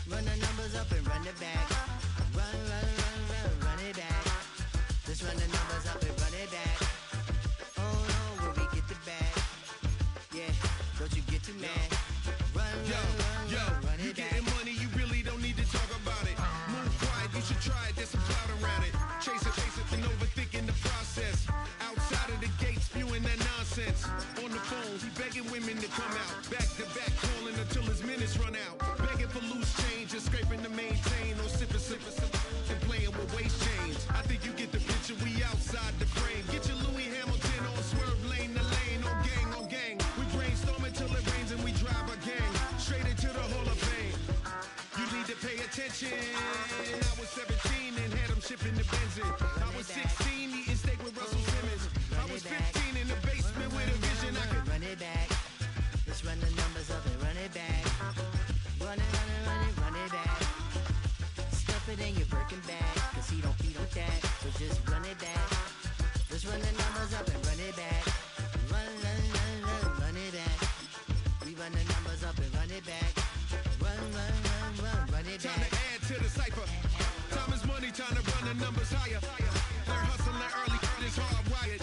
Run the numbers up and run it back. Run, run, run, run, run it back. Let's run the numbers up and run it back. Oh no, where we get the bag. Yeah, don't you get too mad. Run, run you it back. getting money, you really don't need to talk about it. Move quiet, you should try it, there's some clout around it. Chase it, and overthinking the process. Outside of the gates, spewing that nonsense. On the phone, he begging women to come out. Back to back, calling until his minutes run out. Begging for loose change and scraping to maintain. Or sipping, and playing with waist chains. I think you get the picture, we outside the frame. Get your Louis Hamilton on swerve lane to lane. On gang. We brainstorm until it rains and we drive a gang. Straight into the Hall of Fame. You need to pay attention. I was 17 and had them shipping the benzin. I was 16 eating steak with Russell Simmons. I was 15 in the basement with a vision. I could run it back. Let's run the numbers up and run it back. Run it, run it, run it, run it back. Stuff it in your Birkin bag, cause he don't eat with that. So just run it back. Let's run the numbers up and run it back. Run, run, run, run, run it back. We run the numbers up and run it back. Run, run, run, run, run it back. Time to add to the cipher. Time is money, time to run the numbers higher. They're hustling early, it's hardwired.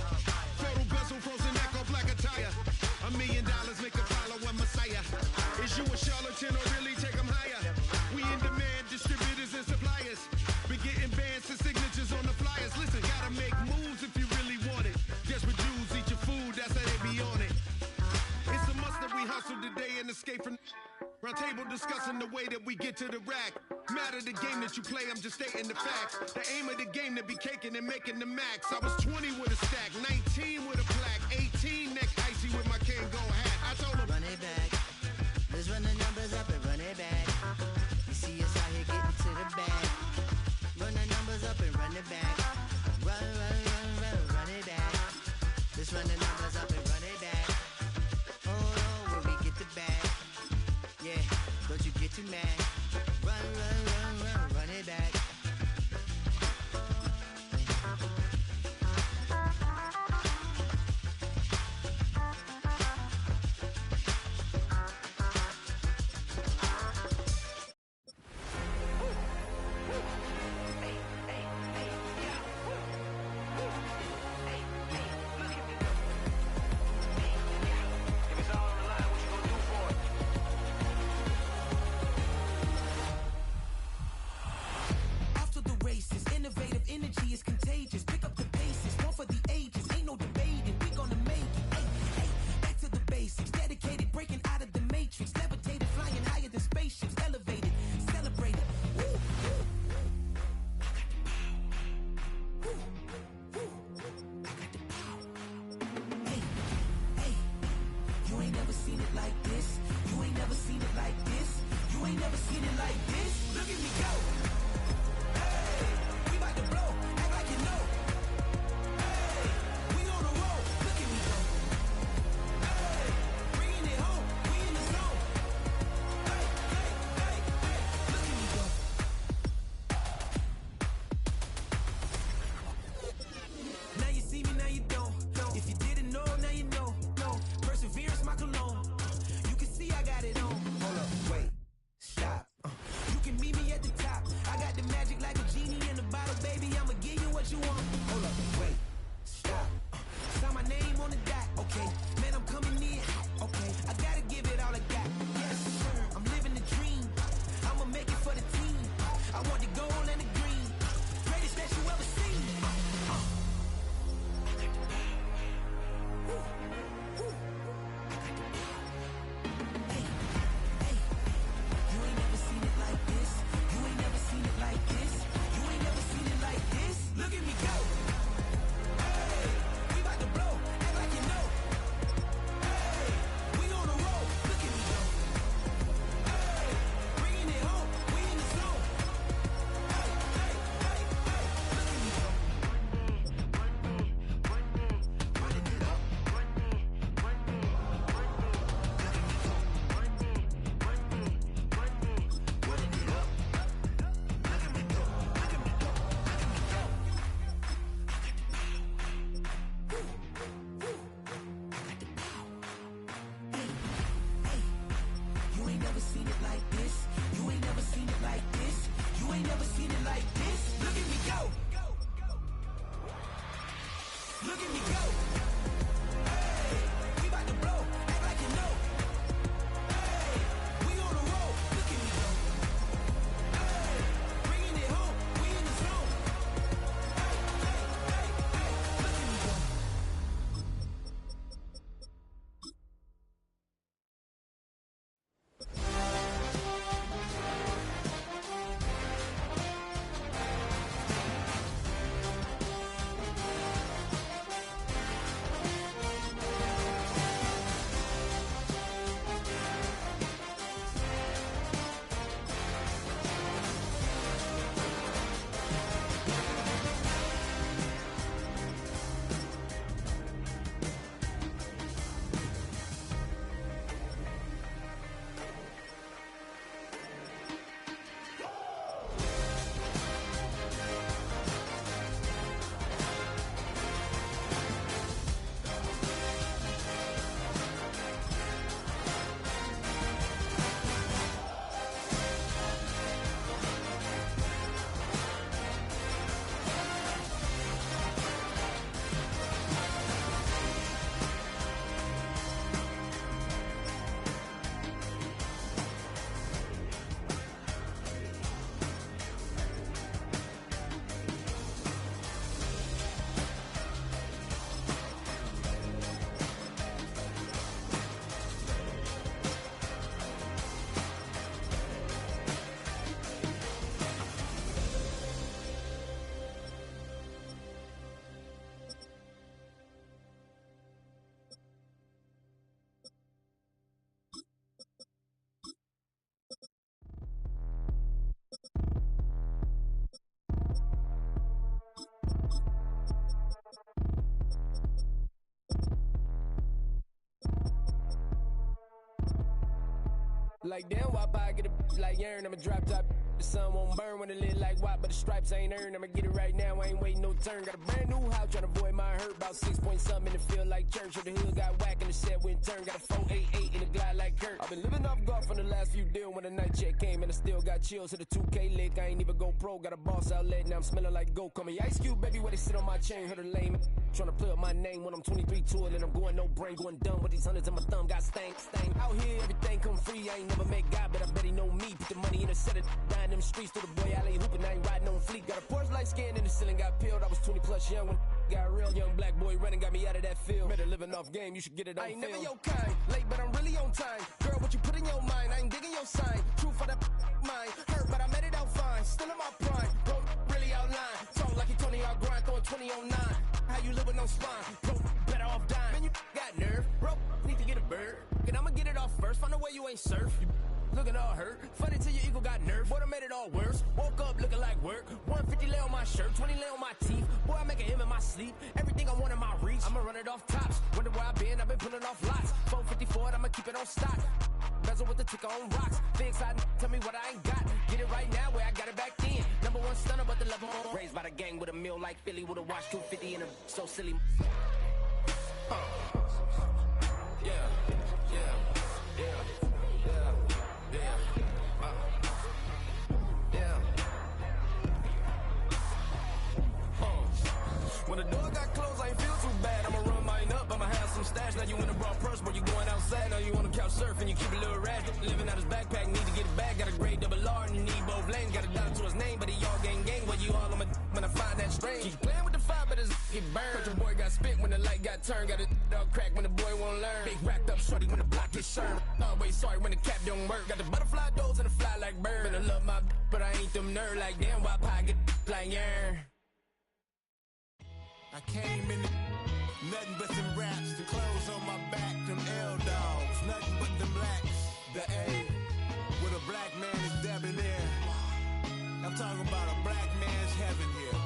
Total bezel, frozen echo, black attire. $1 million make a follow a messiah. Is you a charlatan or really take them higher? We in demand, distributors and suppliers. Been getting bands and signatures on the flyers. Listen, gotta make moves if you really want it. Desperate Jews eat your food, that's how they be on it. It's a must that we hustle today and escape from round table discussing the way that we get to the rack. Matter the game that you play, I'm just stating the facts. The aim of the game to be caking and making the max. I was 20 with a stack, 19 with a plaque, 18 neck icy with my Kango hat. I told him run it back. Let's run the numbers up and run it back. You see us out here getting to the bag. Run the numbers up and run it back. Run, run, run, run, run it back. Let's run the numbers up and run it back. Oh no, where we get the bag. Yeah, don't you get too mad. Run, run, run, run, run it back. Like damn, why I get a like Aaron? I'm a drop top. The sun won't burn when it lit like what, but the stripes ain't earned. I'ma get it right now, I ain't waiting no turn. Got a brand new house, tryna avoid my hurt. About 6 point something in the field like church. Or the hood got whack and the set went turn. Got a 488 in the glide like Kurt. I've been living off golf on the last few deals. When the night check came and I still got chills. To the 2K lick, I ain't even go pro. Got a boss outlet, now I'm smelling like gold. Call me Ice Cube, baby, where they sit on my chain. Heard her lame, tryna play up my name when I'm 23 to it. And I'm going no brain, going dumb with these hundreds in my thumb. Got stank. Out here, everything come free. I ain't never met God, but I bet he know me. Put the money in a set of dying them streets to the boy. I ain't hooping, I ain't riding on fleek. Got a Porsche light scan in the ceiling, got peeled. I was 20 plus young when got real. Young black boy running, got me out of that field. Better living off game, you should get it on film. I ain't never your kind, late but I'm really on time. Girl, what you put in your mind, I ain't digging your sign. True for that mine, hurt but I made it out fine. Still in my prime, bro, really outline. Talk like you Tony, I'll grind, throwing 20 on 9. How you live with no spine, bro, better off dying. Man, you got nerve, bro, need to get a bird. And I'ma get it off first, find a way you ain't surf. You looking all hurt, funny till your ego got nerve. Boy, I made it all worse, woke up looking like work. 150 lay on my shirt, 20 lay on my teeth. Boy, I make an M in my sleep, everything I want in my reach. I'ma run it off tops, wonder where I've been pulling off lots. 454, I'ma keep it on stock. Bezel with the ticker on rocks. Big side, tell me what I ain't got. Get it right now where I got it back then. Number one stunner, but the level on. Raised by the gang with a meal like Philly with a watch 250 and a so silly. When the door got closed, I ain't feel too bad. I'ma run mine up, I'ma have some stash. Now you in a broad purse, but you going outside. Now you on the couch surfing, you keep a little rat. Living out his backpack, need to get it back. Got a grade double R and you need both lanes. Got a dollar to his name, but he all gang. Where you all on my when I find that strange. Keep playing with the fire, but his get burned. But your boy got spit when the light got turned. Got a dog crack when the boy won't learn. Big racked up shorty when the block gets served. Always sorry when the cap don't work. Got the butterfly doors and the fly like bird. And I love my but I ain't them nerd like damn. Why pie get like yarn? I came in nothing but some raps, the clothes on my back, them L-dogs, nothing but them blacks, the A, with a black man is debonair. I'm talking about a black man's heaven here.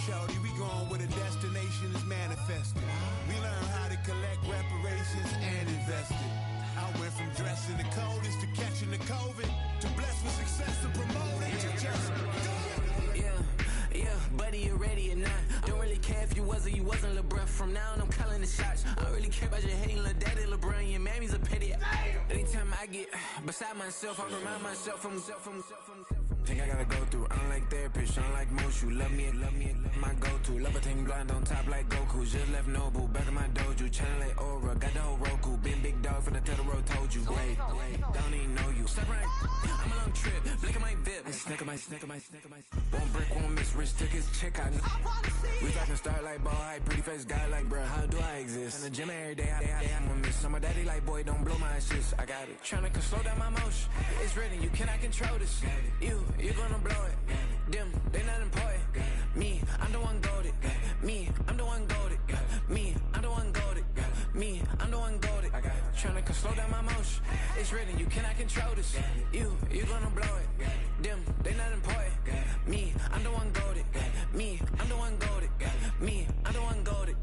Shorty, we going where the destination is manifested. We learn how to collect reparations and invest it. I went from dressing the coldest to catching the COVID, to blessed with success to promote it to just go. Yeah, buddy, you ready or not? Don't really care if you was or you wasn't, lil' bruh. From now on, I'm calling the shots. I don't really care about your hating, lil' daddy, LeBron. Your mammy's a petty. Anytime I get beside myself, I remind myself from. Think I gotta go through. I don't like therapists, I don't like most. You love me, my go-to. Love a thing blind on top like Goku. Just left Noble, back in my dojo. Channel like Aura, got the whole Roku. Been big dog from the Tether Road, told you. Wait, don't even know you. Step right, I'm a long trip. Blick at my VIP. Snicker my. One brick, one miss. Rich took his check out. We fucking start like ball high, pretty face guy like bruh. How do I exist? In the gym every day, I'm gonna miss. So my daddy like boy, don't blow my assist. I got it. Tryna slow down my motion. It's written, you cannot control this. You gonna blow it. Them, they not important. Me, I'm the one goated. Me, I'm the one goated. Me, I'm the one goated. Me, I'm the one goated. I got it. Tryna slow down my motion. It's written, you cannot control this. You gonna blow it. Them, they not important. Me, I'm the one goated. Me, I'm the one goated. Me, I'm the one goated.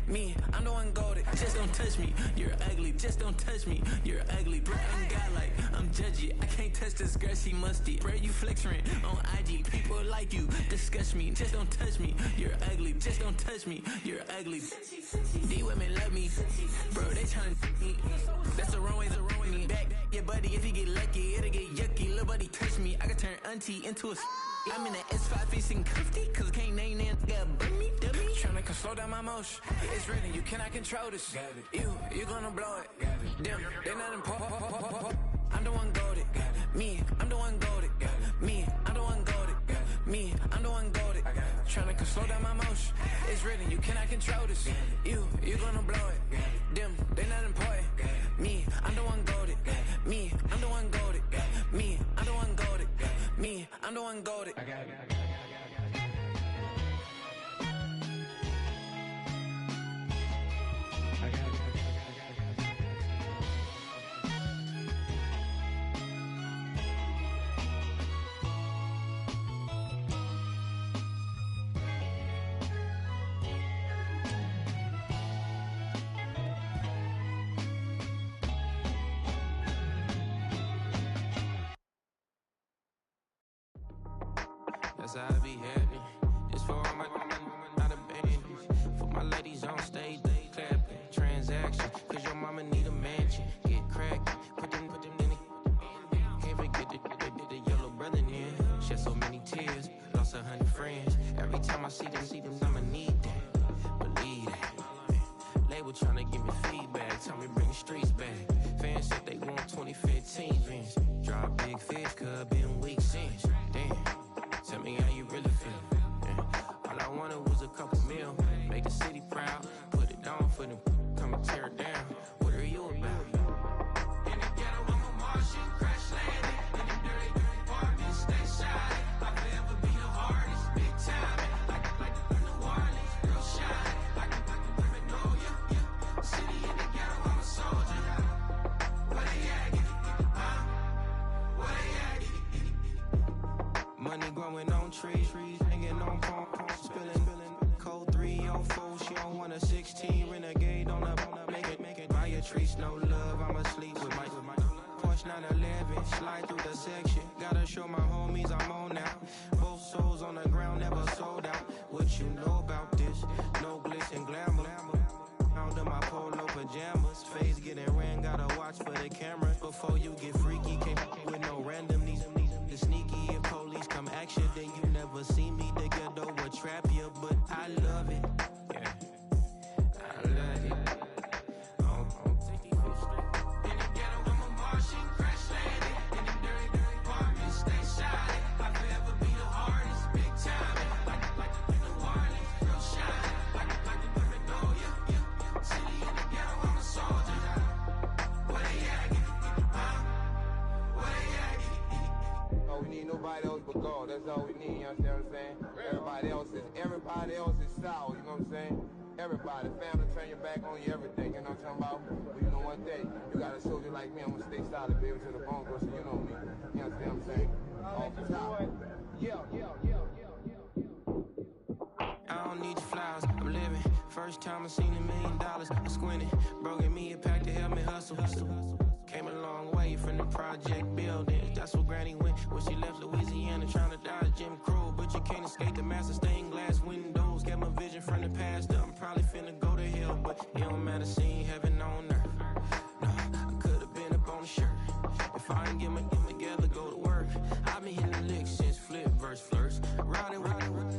Me, I'm the one goated. Just don't touch me, you're ugly. Just don't touch me, you're ugly. Bro, I'm godlike, I'm judgy. I can't touch this girl, she musty. Bro, you flexing on IG. People like you disgust me. Just don't touch me, you're ugly. Just don't touch me, you're ugly. These women love me, bro. They tryna me. That's the wrong way, me back. Yeah, buddy, if you get lucky, it'll get yucky. Little buddy touch me, I can turn auntie into a. I'm in the S5 facing cuffy, cause I can't name that. Got dummy. Tryna slow down my motion. It's written, you cannot control this. You gonna blow it. Them, they not important. I'm the one goated. Me, I'm the one goated. Me, I'm the one goated. Me, I'm the one goated. Tryna slow down my motion. It's written, you cannot control this. You gonna blow it. Them, they not important. Me, I'm the one goated. Me, I'm the one goated. Me, I'm the one goated. Me, I'm the one goated. that's how I be happening. This for all my not abandoned. For my ladies on stage, they clapping. Transaction, cause your mama need a mansion. Get crackin', put them in the. Can't forget the yellow brother in. Shed so many tears, lost 100 friends. Every time I see them, I'ma need that. Believe that. Label tryna give me feedback, tell me bring the streets back. Fans said they want 2015 Vince. Drop big fish, cuz been weeks since. Damn, tell me how you really feel. All I wanted was a couple mil, make the city proud, put it on for them, come and tear it down. What are you about? In the ghetto, I'm a Martian, crash landing. In the dirty apartment, stay shy. I forever be the hardest, big time. Like New Orleans, real shy. Like Magnolia, city in the ghetto, I'm a soldier. Where they at? Huh? Where they at? Money growing on trees, hanging on palm, spilling. Code 304, she don't want a 16. Renegade on up, make it. Buy a trees, no love, I'ma sleep with my Porsche 911, slide through the section. Gotta show my homies I'm on now. Both souls on the ground, never sold out. What you know about this? No glitz and glamour. Under my polo pajamas, face getting ran, gotta watch for the cameras. Before you get freaky, can't with no random these the sneaky. If police come action, then you never see me. The ghetto will trap you, but I love it. Yeah, I love it. In the ghetto, I'm a Martian, crash landing. In the dirty apartment, stay shy. I forever be the hardest, big time. Like New Orleans, real shy. Like Magnolia, city in the ghetto, I'm a soldier. Where they at? Huh? Where they at? Oh, we need nobody else but God. That's all we need, you understand what I'm saying? Everybody else is sour, you know what I'm saying? Everybody, family, turn your back on you, everything, you know what I'm talking about? But you know one day, you got a soldier like me, I'm gonna stay solid, baby, to the bone, so you know me. You understand what I'm saying? Off the top. I don't need your flowers, I'm living. First time I seen $1 million, I squinted. Broken me a pack to help me hustle. Came a long way from the project buildings. That's where Granny went when she left Louisiana, trying to dodge Jim Crow. But you can't escape the master stained glass windows. Got my vision from the past. I'm probably finna go to hell, but it don't matter, seeing heaven on earth. No, I could've been up on the shirt. If I ain't get my together, go to work. I've been hitting the licks since flip verse flirts. Riding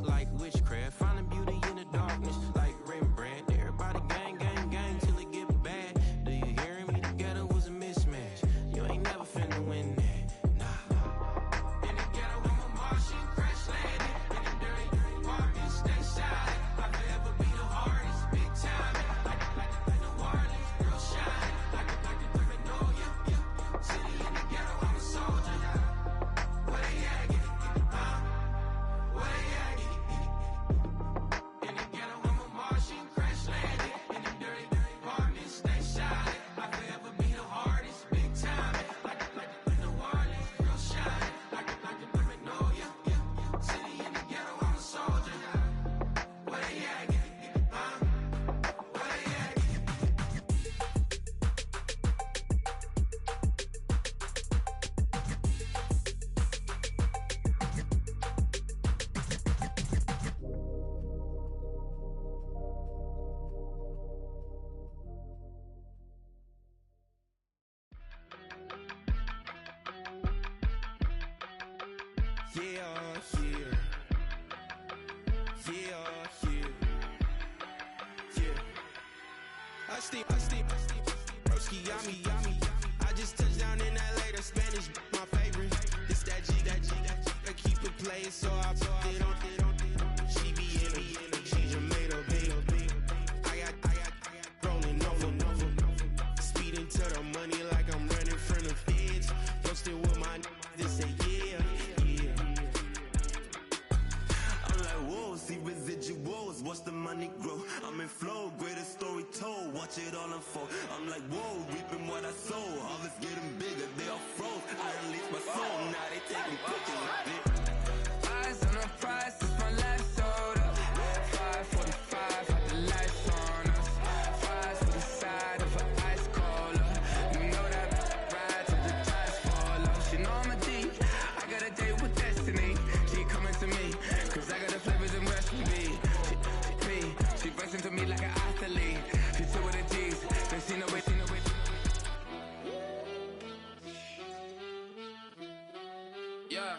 like witchcraft, finding beauty in the darkness like Rembrandt. Everybody gang, gang, gang till it get bad. Do you hear me? The ghetto was a mismatch. You ain't never finna win that. Nah. In the ghetto, I'm a Martian, crash landing. In the dirty apartment, stay shy. I forever be the hardest, big time. Like New Orleans, real shy. Like Magnolia, city in the ghetto, I'm a soldier. Where they at? Huh? Where they at? In the ghetto, I'm a Martian, crash landing. In the dirty apartment, stay shy. I forever be the hardest, big time. Like New Orleans, real shy. Like Magnolia, city in the ghetto, I'm a soldier. Where they at? Huh? Where they at? I steam, broski, yummy. I just touched down in LA, the Spanish, my favorite. This that G, I keep it playing, so I put it on. She be in me, she Jamaica, baby. I got rolling over. Speeding to the money like I'm running from the feds. Posted with my they say yeah. I'm like, whoa, see residuals, watch the money grow. I'm in flow, greatest story told, watch it all unfold. I'm like, whoa, reaping what I sow. Harvest getting bigger, they all froze. I unleashed my soul, now they taking pictures of it. Eyes on the price, it's my life sold up. 545, had the lights on us. Fries for the side of an ice cola. You know that ride till the tires fall off. She know I'm a D, I got a date with destiny. She coming to me, She burst into me like an athlete. She took with the G's. They seen her with. Yeah.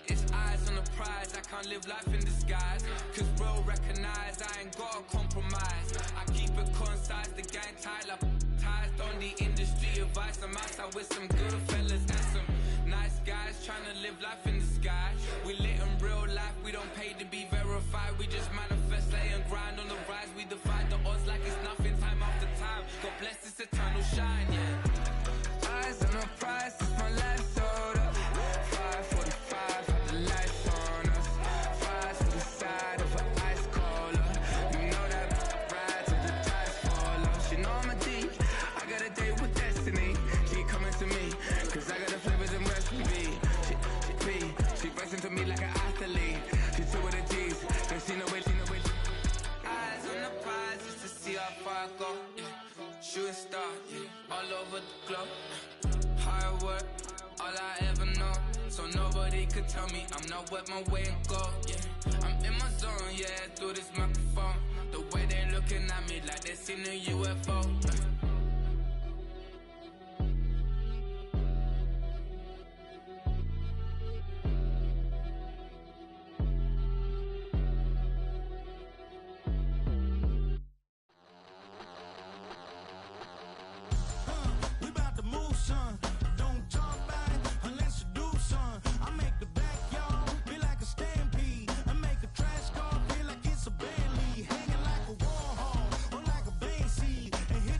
It's eyes on the prize. I can't live life in disguise. Cause bro recognize I ain't gotta compromise. I keep it concise. The gang tied up. Ties on the industry advice. I'm outside with some good fellas and some nice guys trying to live life in the sky. We lit in real life, we don't pay to be verified. We just manifest, lay and grind on the rise. We defy the odds like it's nothing, time after time. God bless this eternal shine, yeah. Eyes on the prize, it's my life sold up. 5:45, had the lights on us. Fries to the side of an ice cola. You know that ride till the ties fall off. She know I'm a D, I got a date with destiny. She coming to me, cause I got the flavors and recipe. She burst into me like an athlete. She took with the G's, then she know it. Eyes on the prize just to see how far I go. Yeah. Shooting star, yeah. All over the globe. Hard work, all I ever know. So nobody could tell me I'm not what my way and go. Yeah. I'm in my zone, yeah, through this microphone. The way they looking at me like they seen a UFO. Yeah. And hit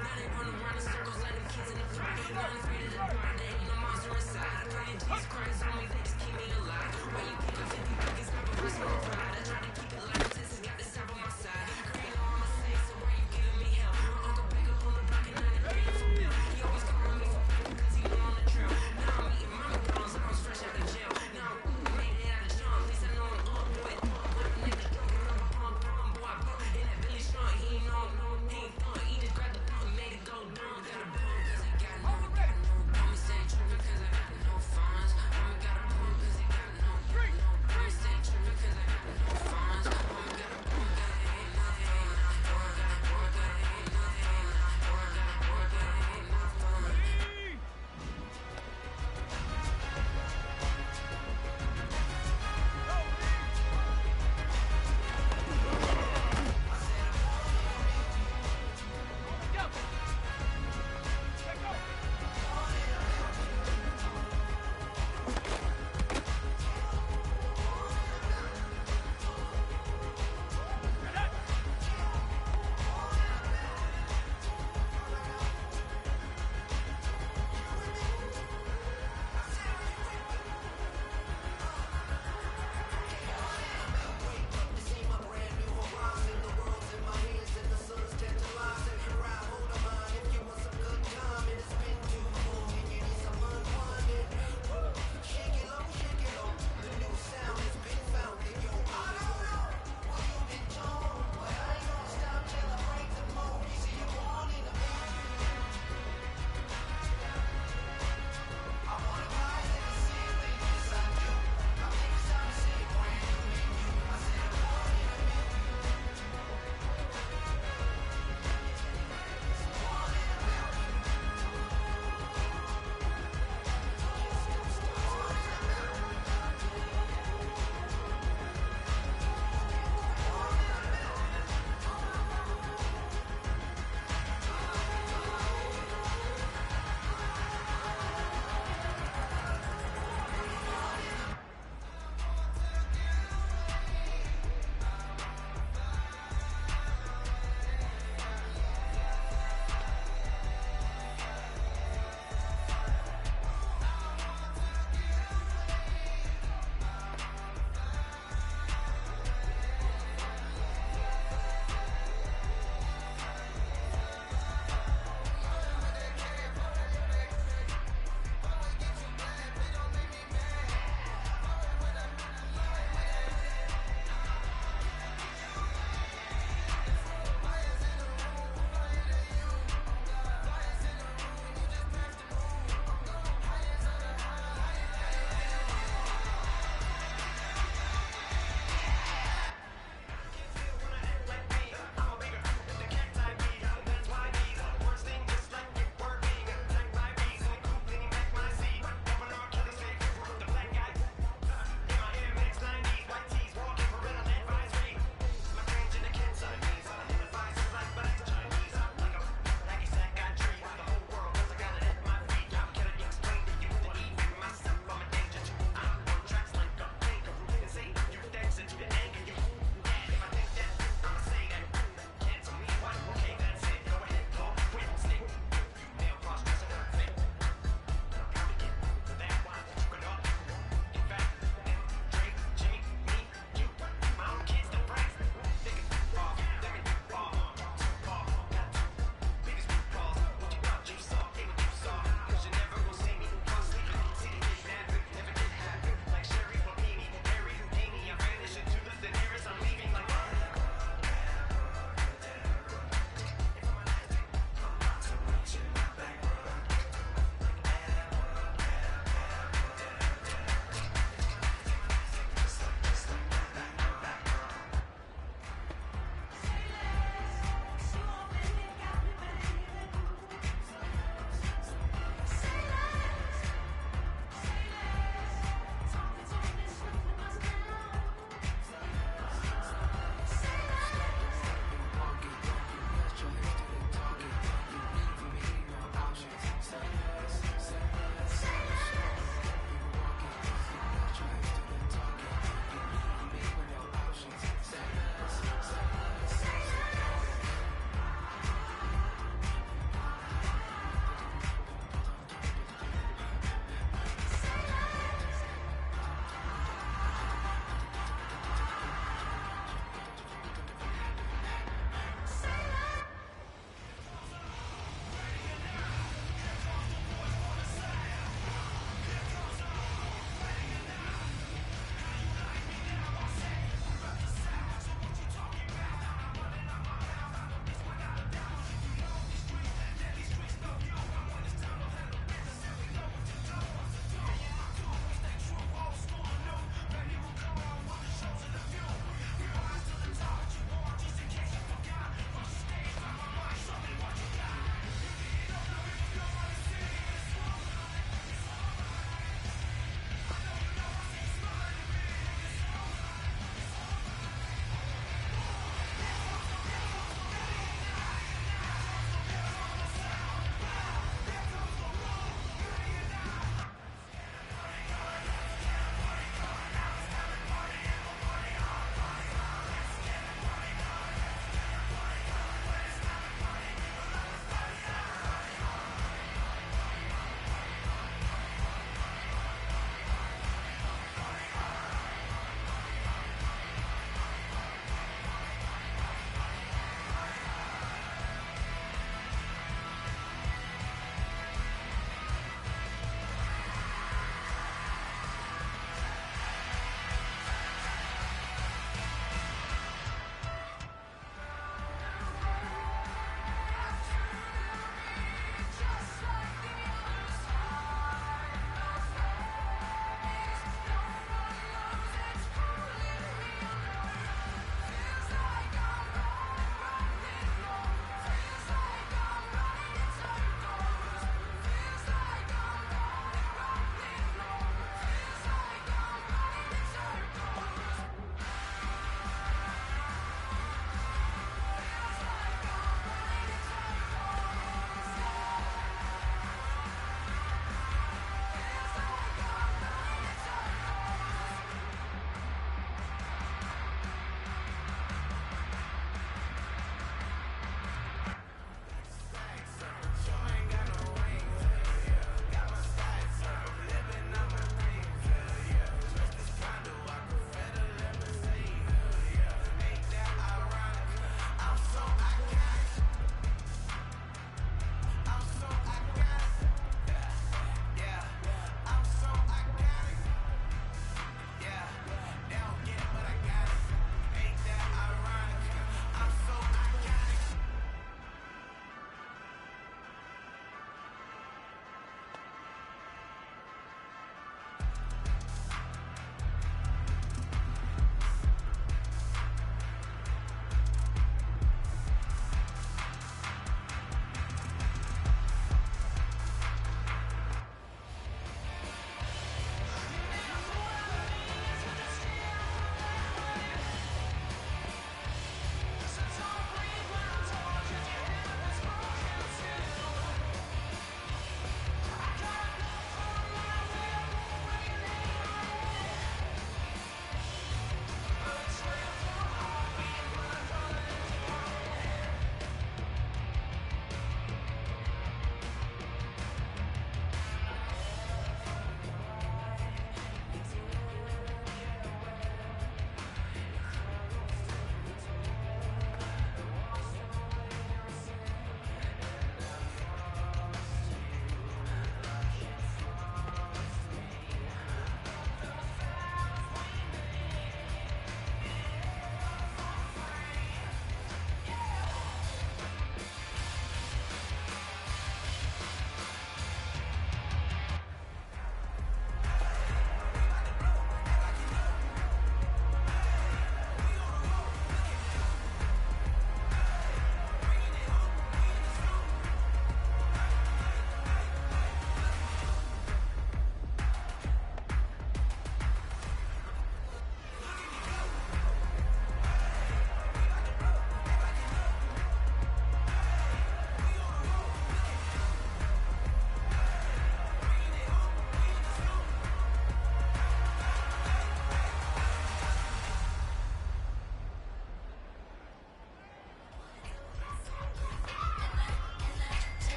Now they run around in circles like them kids in the park. Now I'm afraid of the dark, there ain't no monster inside. 3 Jesus Christ on me, they just keep me alive. Why you keeping 50 buckets, grab a wrist with a pride? I try to keep it light, Texas got this stuff on my side. Creating all my saints, so why you giving me hell? My uncle back up on the block and 93 for Bill. He always calling me for cause he know on the trail. Now I'm eating mommy problems, I was fresh out of jail. Now I'm made it out of John, at least I know I'm up, boy. Nigga, don't get up, boy. In that Billy Sean, he ain't know, he ain't thought. He just grabbed the bump and made it go down. Got a bump cause he got no, Mommy said trippin' cause I got no funds. Mommy got a bump cause he got no, Mommy said trippin' cause I got no funds.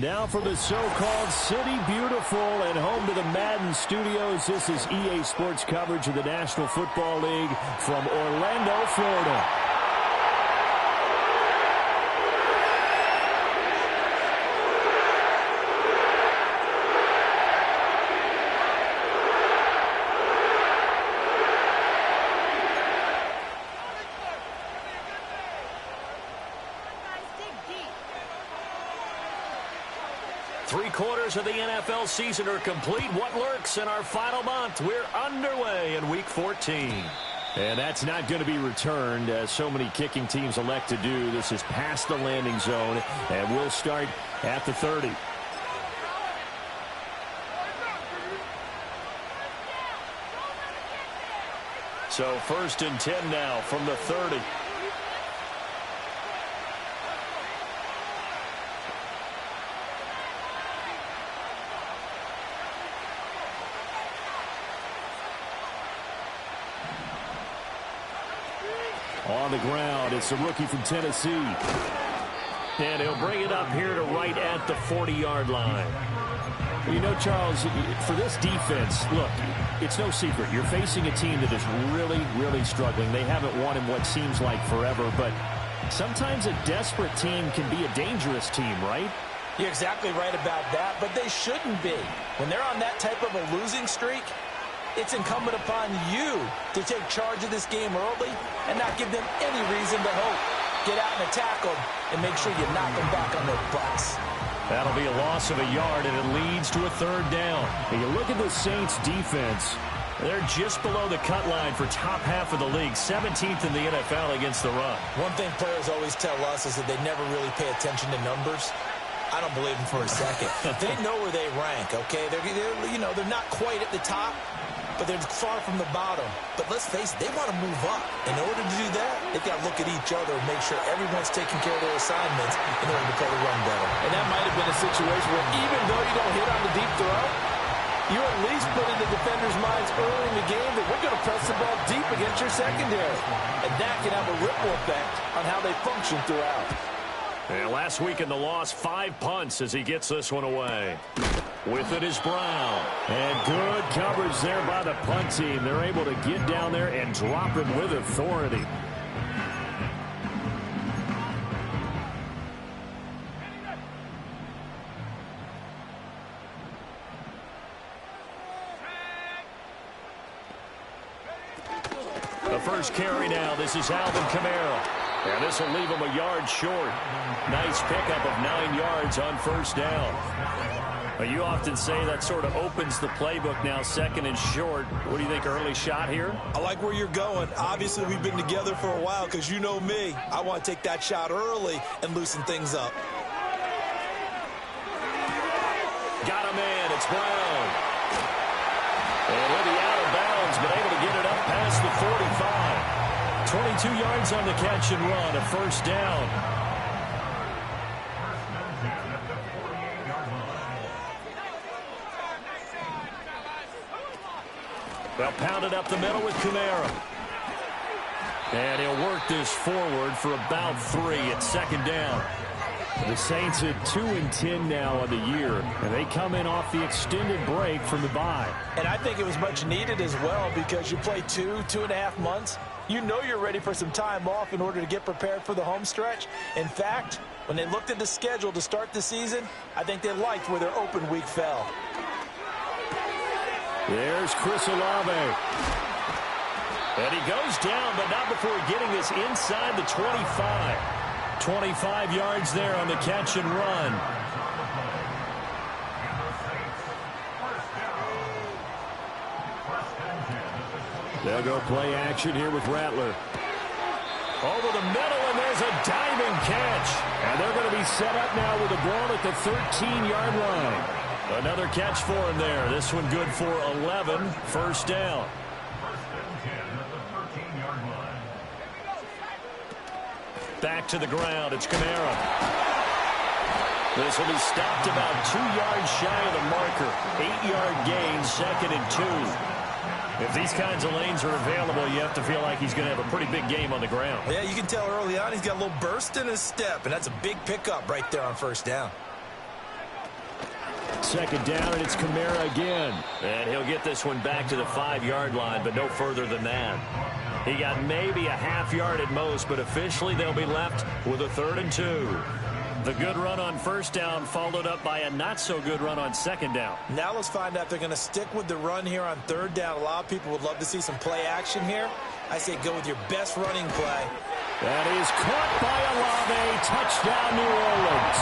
Now for the so-called City Beautiful and home to the Madden Studios. This is EA Sports coverage of the National Football League from Orlando, Florida. Three-quarters of the NFL season are complete. What lurks in our final month? We're underway in Week 14. And that's not going to be returned, as so many kicking teams elect to do. This is past the landing zone, and we'll start at the 30. So 1st and 10 now from the 30. On the ground, it's a rookie from Tennessee. And he'll bring it up here to right at the 40-yard line. Well, you know, Charles, for this defense, look, it's no secret. You're facing a team that is really, really struggling. They haven't won in what seems like forever, but sometimes a desperate team can be a dangerous team, right? You're exactly right about that, but they shouldn't be. When they're on that type of a losing streak, it's incumbent upon you to take charge of this game early and not give them any reason to hope. Get out and attack them and make sure you knock them back on their butts. That'll be a loss of a yard, and it leads to a 3rd down. And you look at the Saints' defense. They're just below the cut line for top half of the league, 17th in the NFL against the run. One thing players always tell us is that they never really pay attention to numbers. I don't believe them for a second. They know where they rank, okay? They're not quite at the top, but they're far from the bottom. But let's face it, they want to move up. In order to do that, they've got to look at each other and make sure everyone's taking care of their assignments in order to play the run better. And that might have been a situation where even though you don't hit on the deep throw, you at least put in the defenders' minds early in the game that we're going to press the ball deep against your secondary. And that can have a ripple effect on how they function throughout. And last week in the loss, 5 punts as he gets this one away. With it is Brown. And good coverage there by the punt team. They're able to get down there and drop him with authority. The first carry now. This is Alvin Kamara. And this will leave him a yard short. Nice pickup of 9 yards on 1st down. But you often say that sort of opens the playbook now, 2nd and short. What do you think, early shot here? I like where you're going. Obviously, we've been together for a while because you know me. I want to take that shot early and loosen things up. Got a man. It's Brown. And he'll be out of bounds, but able to get it up past the 45. 22 yards on the catch and run, a 1st down. They'll pound it up the middle with Kamara. And he'll work this forward for about 3 at 2nd down. The Saints at 2-10 now on the year, and they come in off the extended break from the bye. And I think it was much needed as well because you play 2.5 months. You know you're ready for some time off in order to get prepared for the home stretch. In fact, when they looked at the schedule to start the season, I think they liked where their open week fell. There's Chris Olave. And he goes down, but not before getting this inside the 25. 25 yards there on the catch and run. They'll go play action here with Rattler. Over the middle, and there's a diving catch. And they're going to be set up now with a ball at the 13-yard line. Another catch for him there. This one good for 11. 1st down. Back to the ground. It's Kamara. This will be stopped about 2 yards shy of the marker. 8-yard gain, 2nd and 2. If these kinds of lanes are available, you have to feel like he's going to have a pretty big game on the ground. Yeah, you can tell early on he's got a little burst in his step, and that's a big pickup right there on 1st down. second down, and it's Kamara again. And he'll get this one back to the 5-yard line, but no further than that. He got maybe a half yard at most, but officially they'll be left with a 3rd and 2. The good run on first down followed up by a not-so-good run on second down. Now let's find out if they're going to stick with the run here on 3rd down. A lot of people would love to see some play action here. I say go with your best running play. That is caught by Olave. Touchdown, New Orleans.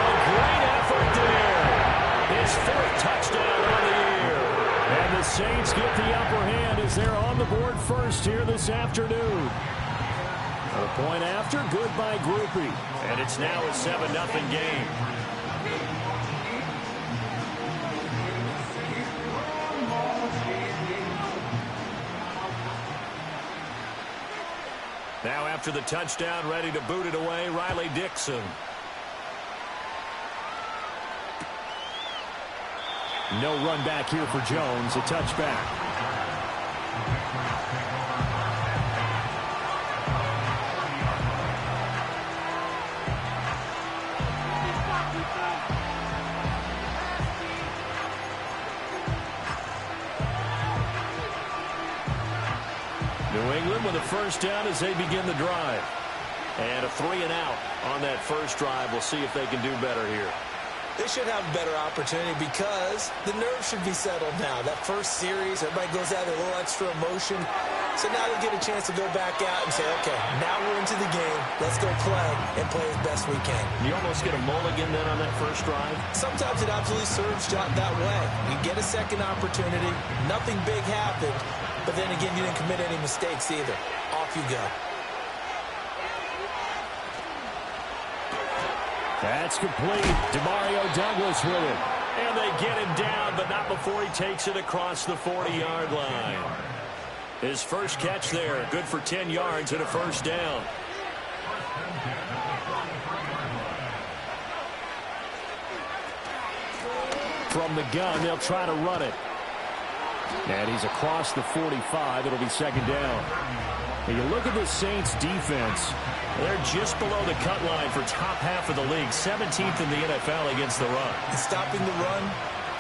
A great effort there. His 4th touchdown on the year. And the Saints get the upper hand as they're on the board first here this afternoon. A point after, good by Groupie. And it's now a 7-0 game. Now after the touchdown, ready to boot it away, Riley Dixon. No run back here for Jones, a touchback. New England with a first down as they begin the drive. And a 3-and-out on that first drive. We'll see if they can do better here. They should have a better opportunity because the nerves should be settled now. That first series, everybody goes out with a little extra emotion. So now they'll get a chance to go back out and say, okay, now we're into the game. Let's go play and play as best we can. You almost get a mulligan then on that first drive? Sometimes it absolutely serves that way. You get a second opportunity. Nothing big happened. But then again, you didn't commit any mistakes either. Off you go. That's complete. Demario Douglas with it. And they get him down, but not before he takes it across the 40-yard line. His first catch there, good for 10 yards and a first down. From the gun, they'll try to run it. And he's across the 45. It'll be second down. And you look at the Saints defense. They're just below the cut line for top half of the league. 17th in the NFL against the run. And stopping the run,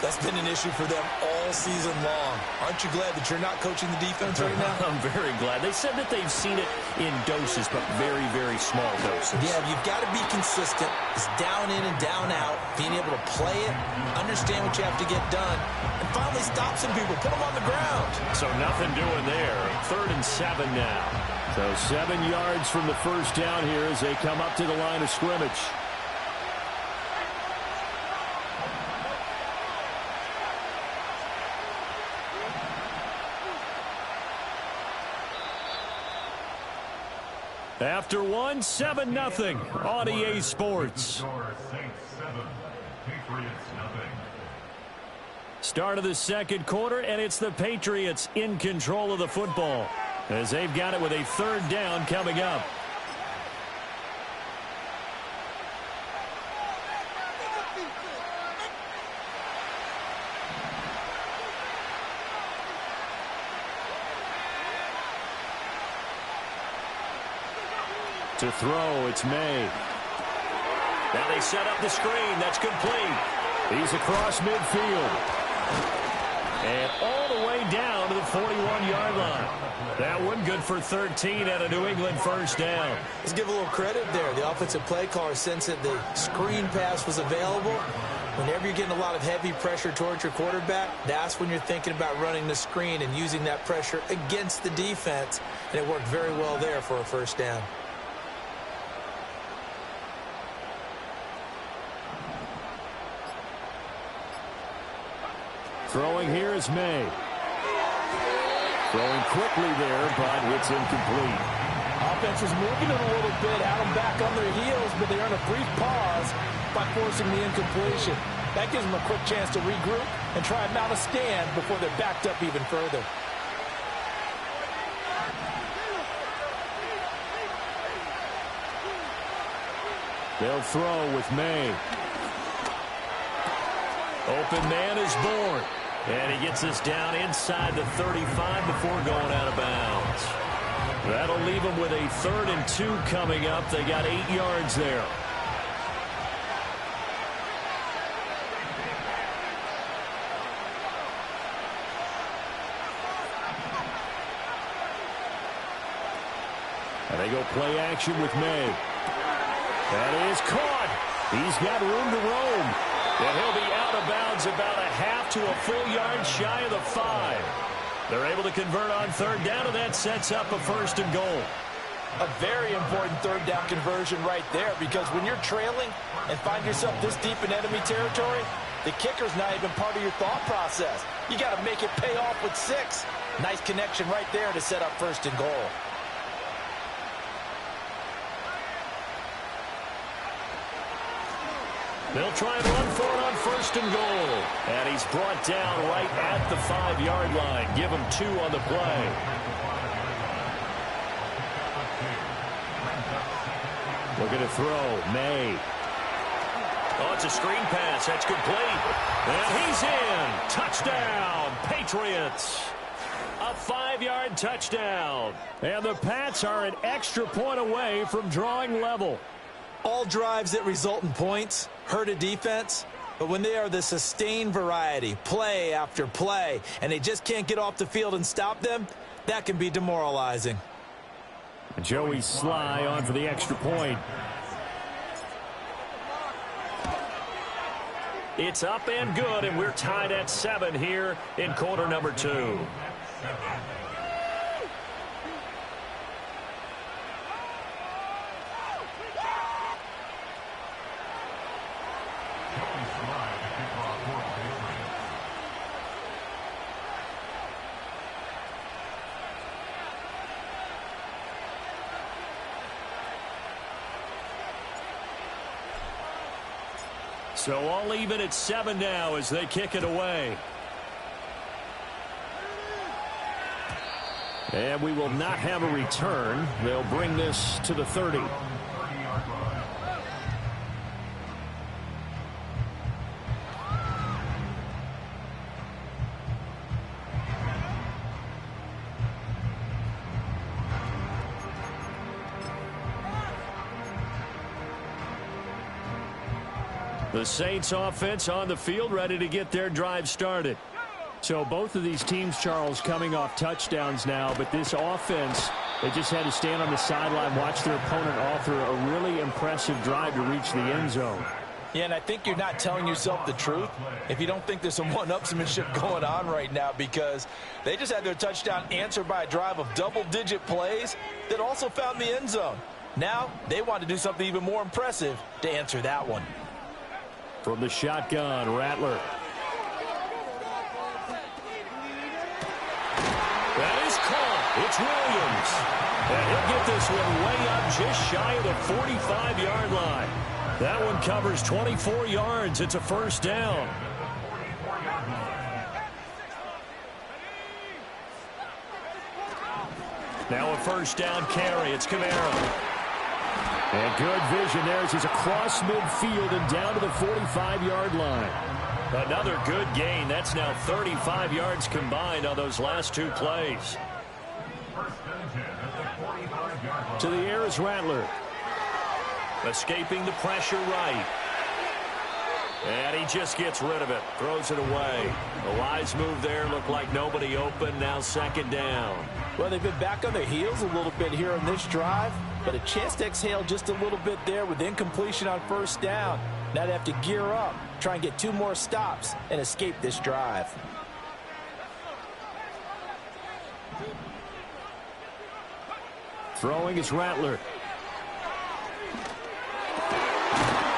that's been an issue for them all season long. Aren't you glad that you're not coaching the defense right now? I'm very glad. They said that they've seen it in doses, but very, very small doses. Yeah, you've got to be consistent. It's down in and down out. Being able to play it, understand what you have to get done, and finally stop some people. Put them on the ground. So nothing doing there. 3rd and 7 now. So 7 yards from the first down here as they come up to the line of scrimmage. After 7-0 on EA Sports. Start of the second quarter, and it's the Patriots in control of the football as they've got it with a 3rd down coming up. To throw, it's May. Now they set up the screen. That's complete. He's across midfield. And all the way down to the 41-yard line. That one good for 13 at a New England first down. Let's give a little credit there. The offensive play caller, since that the screen pass was available, whenever you're getting a lot of heavy pressure towards your quarterback, that's when you're thinking about running the screen and using that pressure against the defense. And it worked very well there for a first down. Throwing here is May. Throwing quickly there, but it's incomplete. Offense is moving it a little bit, had them back on their heels, but they earn a brief pause by forcing the incompletion. That gives them a quick chance to regroup and try and mount a stand before they're backed up even further. They'll throw with May. Open man is born. And he gets this down inside the 35 before going out of bounds. That'll leave them with a 3rd and 2 coming up. They got 8 yards there. they go play action with May. That is caught. He's got room to roam. And he'll be out of bounds about a half to a full yard shy of the 5. They're able to convert on third down, and that sets up a 1st and goal. A very important third down conversion right there, because when you're trailing and find yourself this deep in enemy territory, the kicker's not even part of your thought process. You got to make it pay off with 6. Nice connection right there to set up 1st and goal. They'll try and run for it on 1st and goal. And he's brought down right at the 5-yard line. Give him 2 on the play. Looking to throw. May. Oh, it's a screen pass. That's complete. And he's in. Touchdown, Patriots. A 5-yard touchdown. And the Pats are an extra point away from drawing level. All drives that result in points hurt a defense, but when they are the sustained variety, play after play, and they just can't get off the field and stop them, that can be demoralizing. Joey Sly on for the extra point. It's up and good, and we're tied at 7 here in quarter number 2. So all even at 7 now as they kick it away. And we will not have a return. They'll bring this to the 30. The Saints offense on the field, ready to get their drive started. So both of these teams, Charles, coming off touchdowns now, but this offense, they just had to stand on the sideline, watch their opponent author a really impressive drive to reach the end zone. Yeah, and I think you're not telling yourself the truth if you don't think there's some one-upsmanship going on right now, because they just had their touchdown answered by a drive of double-digit plays that also found the end zone. Now they want to do something even more impressive to answer that one. From the shotgun, Rattler. That is caught. It's Williams. And he'll get this one way up just shy of the 45-yard line. That one covers 24 yards. It's a 1st down. Now a 1st down carry. It's Kamara. And good vision there as he's across midfield and down to the 45-yard line. Another good gain. That's now 35 yards combined on those last 2 plays. To the air is Rattler. Escaping the pressure right. And he just gets rid of it. Throws it away. The wise move there. Looked like nobody open. Now 2nd down. Well, they've been back on their heels a little bit here in this drive, but a chance to exhale just a little bit there with incompletion on 1st down. Now they have to gear up, try and get 2 more stops, and escape this drive. Throwing is Rattler.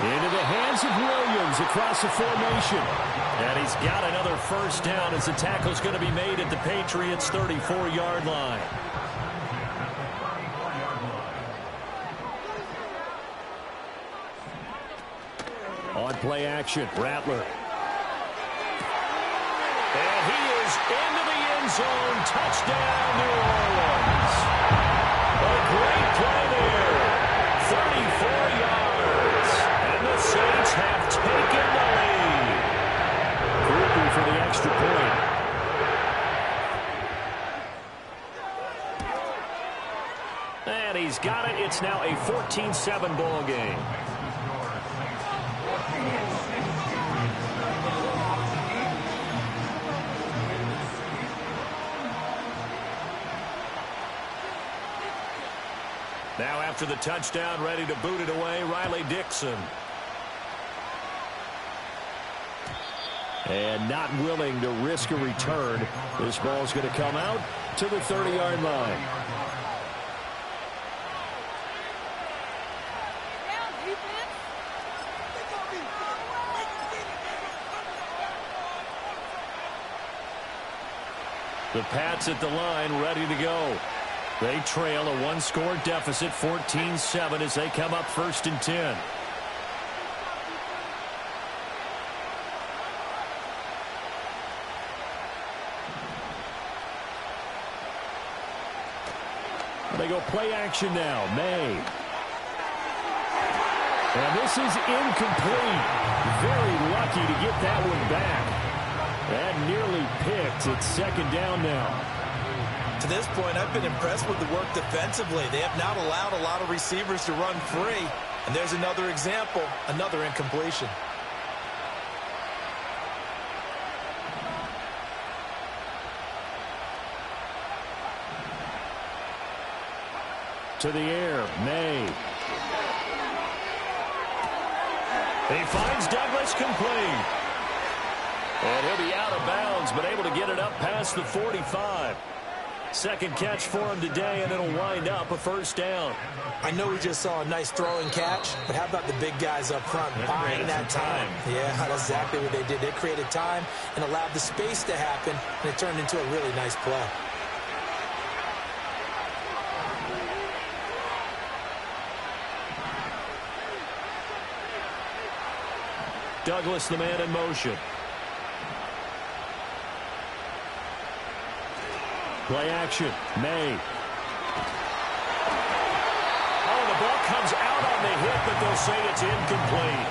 Into the hands of Williams across the formation. And he's got another 1st down as the tackle's going to be made at the Patriots' 34-yard line. On play action, Rattler. And he is into the end zone. Touchdown, New Orleans. A great play there. 34 yards. And the Saints have taken the lead. Groupie for the extra point. And he's got it. It's now a 14-7 ball game. Now after the touchdown, ready to boot it away, Riley Dixon. And not willing to risk a return. This ball's going to come out to the 30-yard line. The Pats at the line, ready to go. They trail a one-score deficit, 14-7, as they come up 1st and 10. They go play action now. May. And this is incomplete. Very lucky to get that one back. That nearly picked. It's 2nd down now. To this point, I've been impressed with the work defensively. They have not allowed a lot of receivers to run free. And there's another example, another incompletion. To the air, May. He finds Douglas complete. And he'll be out of bounds, but able to get it up past the 45. Second catch for him today, and it'll wind up a 1st down. I know we just saw a nice throwing catch, but how about the big guys up front buying that time? Yeah, that's exactly what they did. They created time and allowed the space to happen, and it turned into a really nice play. Douglas, the man in motion. Play action. May. Oh, the ball comes out on the hit, but they'll say it's incomplete.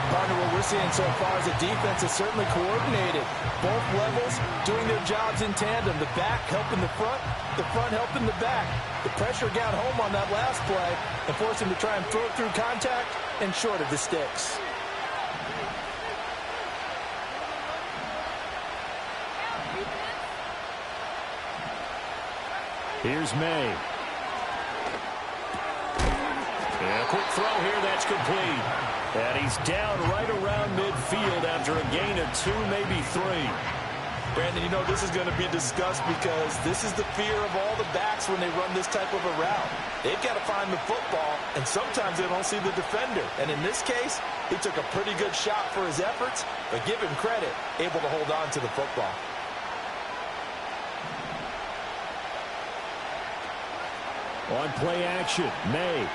Partner, what we're seeing so far is the defense is certainly coordinated. Both levels doing their jobs in tandem. The back helping the front helping the back. The pressure got home on that last play and forced him to try and throw it through contact and short of the sticks. Here's May. And a quick throw here, that's complete. And he's down right around midfield after a gain of 2, maybe 3. Brandon, you know this is going to be discussed because this is the fear of all the backs when they run this type of a route. They've got to find the football, and sometimes they don't see the defender. And in this case, he took a pretty good shot for his efforts, but give him credit, able to hold on to the football. On play action, May.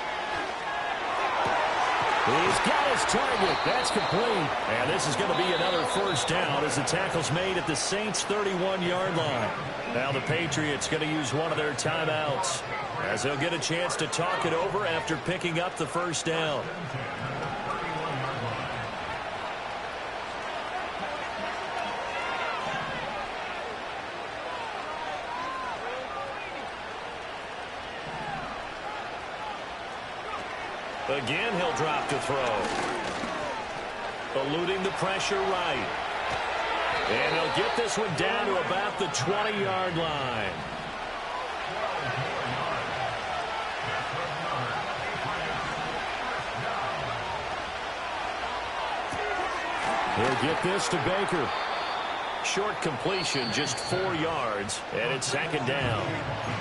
He's got his target. That's complete. And this is going to be another 1st down as the tackle's made at the Saints' 31-yard line. Now the Patriots going to use one of their timeouts as they'll get a chance to talk it over after picking up the 1st down. Again, he'll drop to throw. Eluding the pressure right. And he'll get this one down to about the 20-yard line. He'll get this to Baker. Short completion, just 4 yards, and it's 2nd down.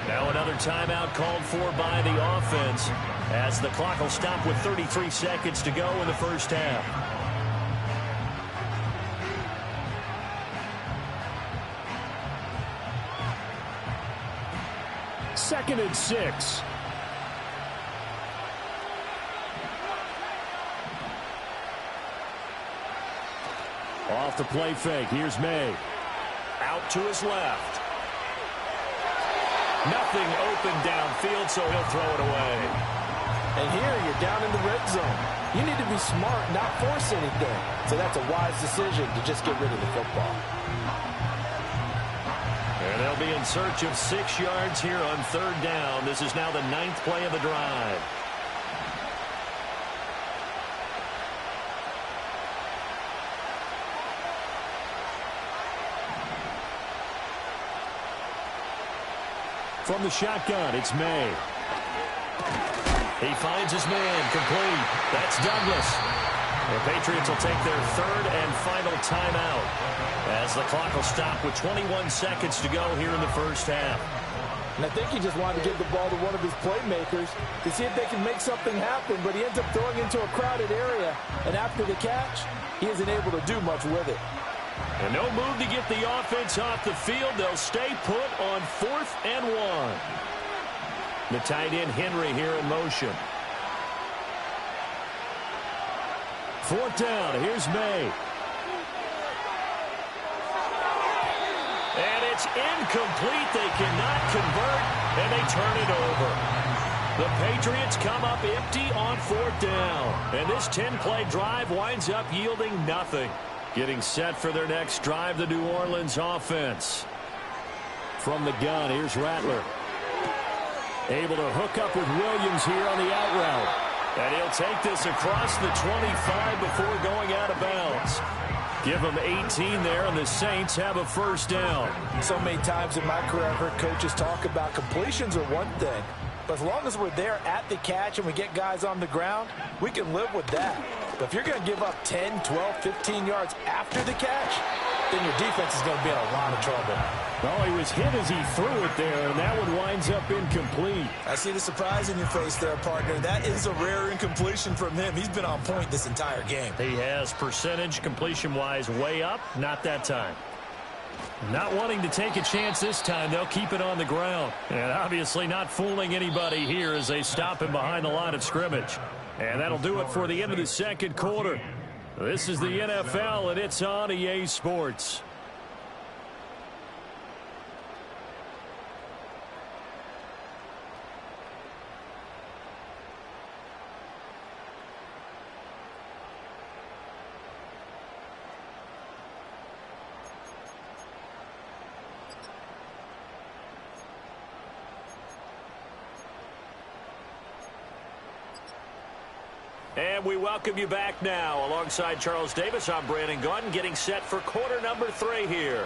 Now another timeout called for by the offense as the clock will stop with 33 seconds to go in the 1st half. Second and 6. Off the play fake. Here's May. Out to his left. Nothing open downfield, so he'll throw it away. And here you're down in the red zone. You need to be smart, not force anything. So that's a wise decision to just get rid of the football. And they'll be in search of 6 yards here on 3rd down. This is now the 9th play of the drive. From the shotgun, it's May. He finds his man, complete. That's Douglas. The Patriots will take their third and final timeout as the clock will stop with 21 seconds to go here in the first half. And I think he just wanted to give the ball to one of his playmakers to see if they can make something happen, but he ends up throwing into a crowded area, and after the catch, he isn't able to do much with it. And no move to get the offense off the field. They'll stay put on 4th and 1. The tight end Henry here in motion. 4th down. Here's May. And it's incomplete. They cannot convert, and they turn it over. The Patriots come up empty on 4th down. And this 10-play drive winds up yielding nothing. Getting set for their next drive, the New Orleans offense. From the gun, here's Rattler. Able to hook up with Williams here on the out route. And he'll take this across the 25 before going out of bounds. Give them 18 there, and the Saints have a first down. So many times in my career, I've heard coaches talk about completions are one thing. But as long as we're there at the catch and we get guys on the ground, we can live with that. But if you're going to give up 10, 12, 15 yards after the catch, then your defense is going to be in a lot of trouble. Oh, he was hit as he threw it there, and that one winds up incomplete. I see the surprise in your face there, partner. That is a rare incompletion from him. He's been on point this entire game. He has percentage completion-wise way up, not that time. Not wanting to take a chance this time, they'll keep it on the ground. And obviously not fooling anybody here as they stop him behind the line of scrimmage. And that'll do it for the end of the second quarter. This is the NFL, and it's on EA Sports. And we welcome you back now. Alongside Charles Davis, I'm Brandon Gaudin, getting set for quarter number 3 here.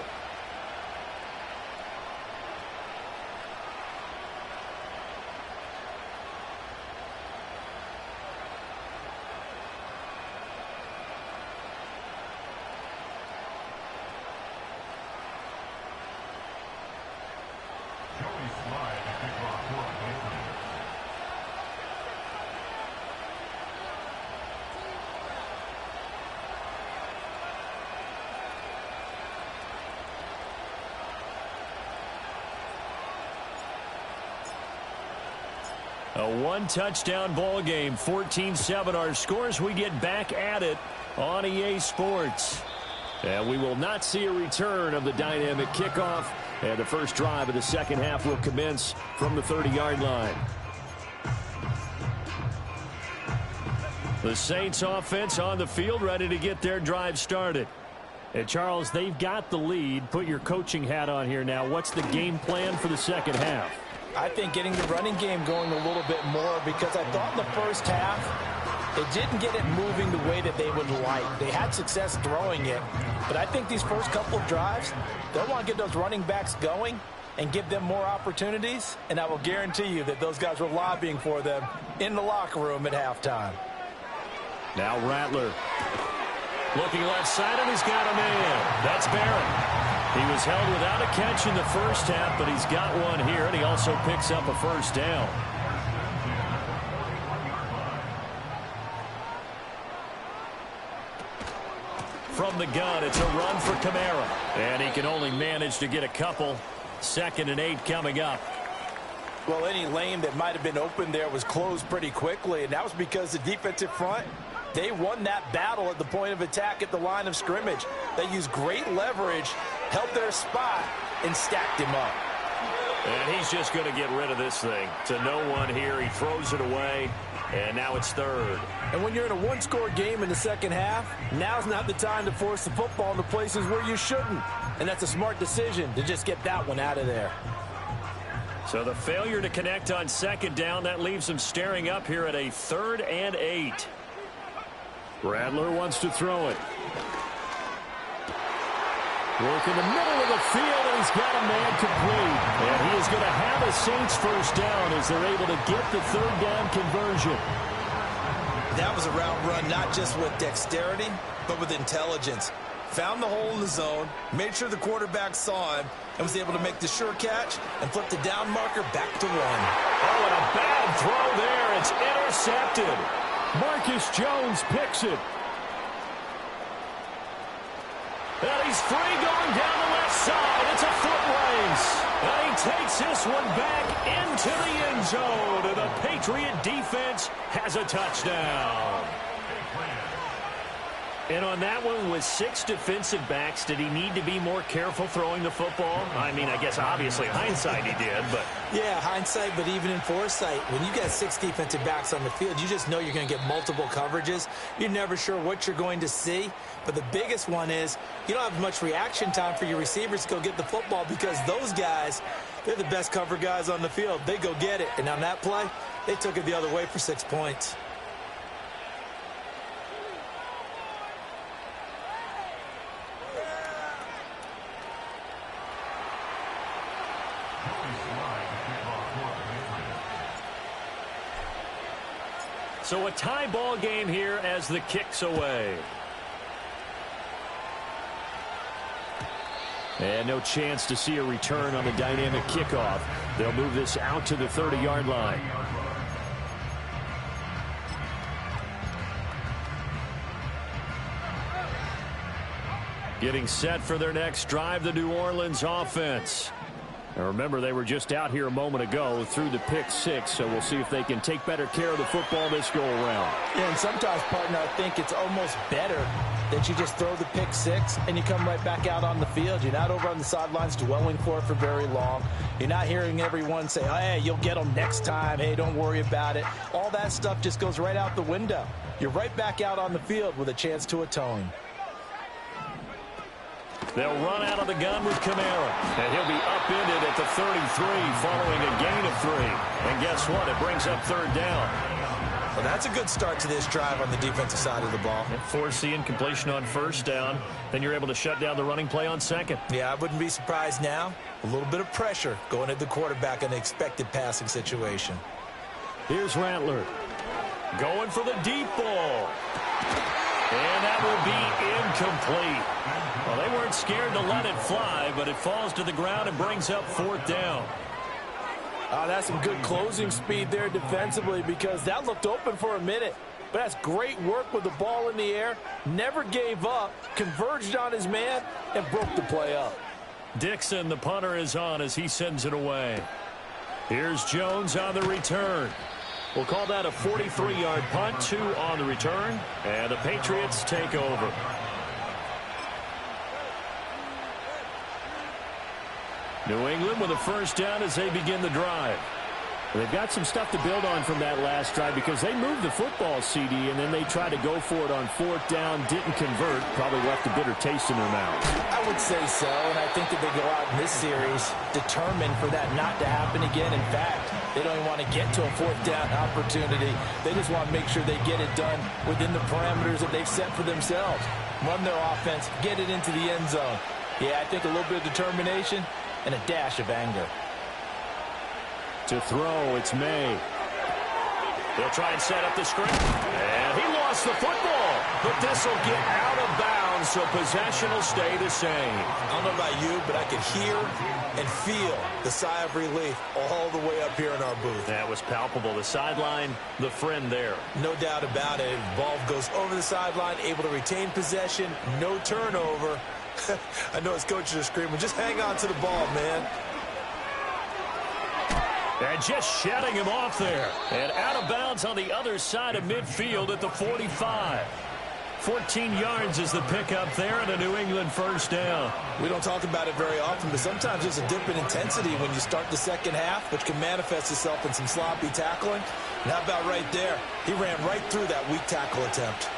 A one-touchdown ball game, 14-7 our scores. We get back at it on EA Sports. And we will not see a return of the dynamic kickoff. And the first drive of the second half will commence from the 30-yard line. The Saints offense on the field, ready to get their drive started. And Charles, they've got the lead. Put your coaching hat on here now. What's the game plan for the second half? I think getting the running game going a little bit more, because I thought in the first half they didn't get it moving the way that they would like. They had success throwing it, but I think these first couple of drives, they'll want to get those running backs going and give them more opportunities, and I will guarantee you that those guys were lobbying for them in the locker room at halftime. Now Rattler looking left side, and he's got a man. That's Barrett. He was held without a catch in the first half, but he's got one here, and he also picks up a first down. From the gun, it's a run for Kamara, and he can only manage to get a couple. 2nd and 8 coming up. Well, any lane that might have been open there was closed pretty quickly, and that was because the defensive front, they won that battle at the point of attack at the line of scrimmage. They used great leverage, held their spot, and stacked him up. And he's just going to get rid of this thing. To no one here. He throws it away, and now it's 3rd. And when you're in a one-score game in the second half, now's not the time to force the football into places where you shouldn't. And that's a smart decision to just get that one out of there. So the failure to connect on 2nd down, that leaves them staring up here at a 3rd and 8. Rattler wants to throw it. Work in the middle of the field, and he's got a man complete. And he is going to have a Saints first down as they're able to get the third down conversion. That was a route run not just with dexterity, but with intelligence. Found the hole in the zone, made sure the quarterback saw him, and was able to make the sure catch and flip the down marker back to 1. Oh, and a bad throw there. It's intercepted. Marcus Jones picks it. And he's free going down the left side. It's a foot race. And he takes this one back into the end zone. And the Patriot defense has a touchdown. And on that one, with 6 defensive backs, did he need to be more careful throwing the football? I mean, I guess obviously hindsight he did, but... Yeah, hindsight, but even in foresight, when you got 6 defensive backs on the field, you just know you're going to get multiple coverages. You're never sure what you're going to see. But the biggest one is you don't have much reaction time for your receivers to go get the football because those guys, they're the best cover guys on the field. They go get it. And on that play, they took it the other way for 6 points. So a tie ball game here as the kick's away. And no chance to see a return on the dynamic kickoff. They'll move this out to the 30-yard line. Getting set for their next drive, the New Orleans offense. Now remember, they were just out here a moment ago through the pick 6, so we'll see if they can take better care of the football this go-around. Yeah, and sometimes, partner, I think it's almost better that you just throw the pick 6 and you come right back out on the field. You're not over on the sidelines dwelling for it for very long. You're not hearing everyone say, hey, you'll get them next time. Hey, don't worry about it. All that stuff just goes right out the window. You're right back out on the field with a chance to atone. They'll run out of the gun with Kamara. And he'll be upended at the 33 following a gain of 3. And guess what? It brings up third down. Well, that's a good start to this drive on the defensive side of the ball. Force the incompletion on first down. Then you're able to shut down the running play on second. Yeah, I wouldn't be surprised now. A little bit of pressure going at the quarterback in an expected passing situation. Here's Rattler. Going for the deep ball. And that will be incomplete. Well, they weren't scared to let it fly, but it falls to the ground and brings up fourth down. That's some good closing speed there defensively because that looked open for a minute. But that's great work with the ball in the air. Never gave up, converged on his man, and broke the play up. Dixon, the punter, is on as he sends it away. Here's Jones on the return. We'll call that a 43-yard punt, 2 on the return, and the Patriots take over. New England with a first down as they begin the drive. They've got some stuff to build on from that last drive because they moved the football, CD, and then they tried to go for it on fourth down, didn't convert, probably left a bitter taste in their mouth. I would say so, and I think that they go out in this series determined for that not to happen again. In fact, they don't even want to get to a fourth down opportunity. They just want to make sure they get it done within the parameters that they've set for themselves. Run their offense, get it into the end zone. Yeah, I think a little bit of determination and a dash of anger. To throw, it's May. They'll try and set up the screen. And he lost the football. But this will get out of bounds, so possession will stay the same. I don't know about you, but I can hear and feel the sigh of relief all the way up here in our booth. That was palpable. The sideline, the friend there. No doubt about it. Ball goes over the sideline, able to retain possession, no turnover. I know his coaches are screaming, just hang on to the ball, man. And just shutting him off there. And out of bounds on the other side of midfield at the 45. 14 yards is the pickup there and a New England first down. We don't talk about it very often, but sometimes there's a dip in intensity when you start the second half, which can manifest itself in some sloppy tackling. And how about right there? He ran right through that weak tackle attempt.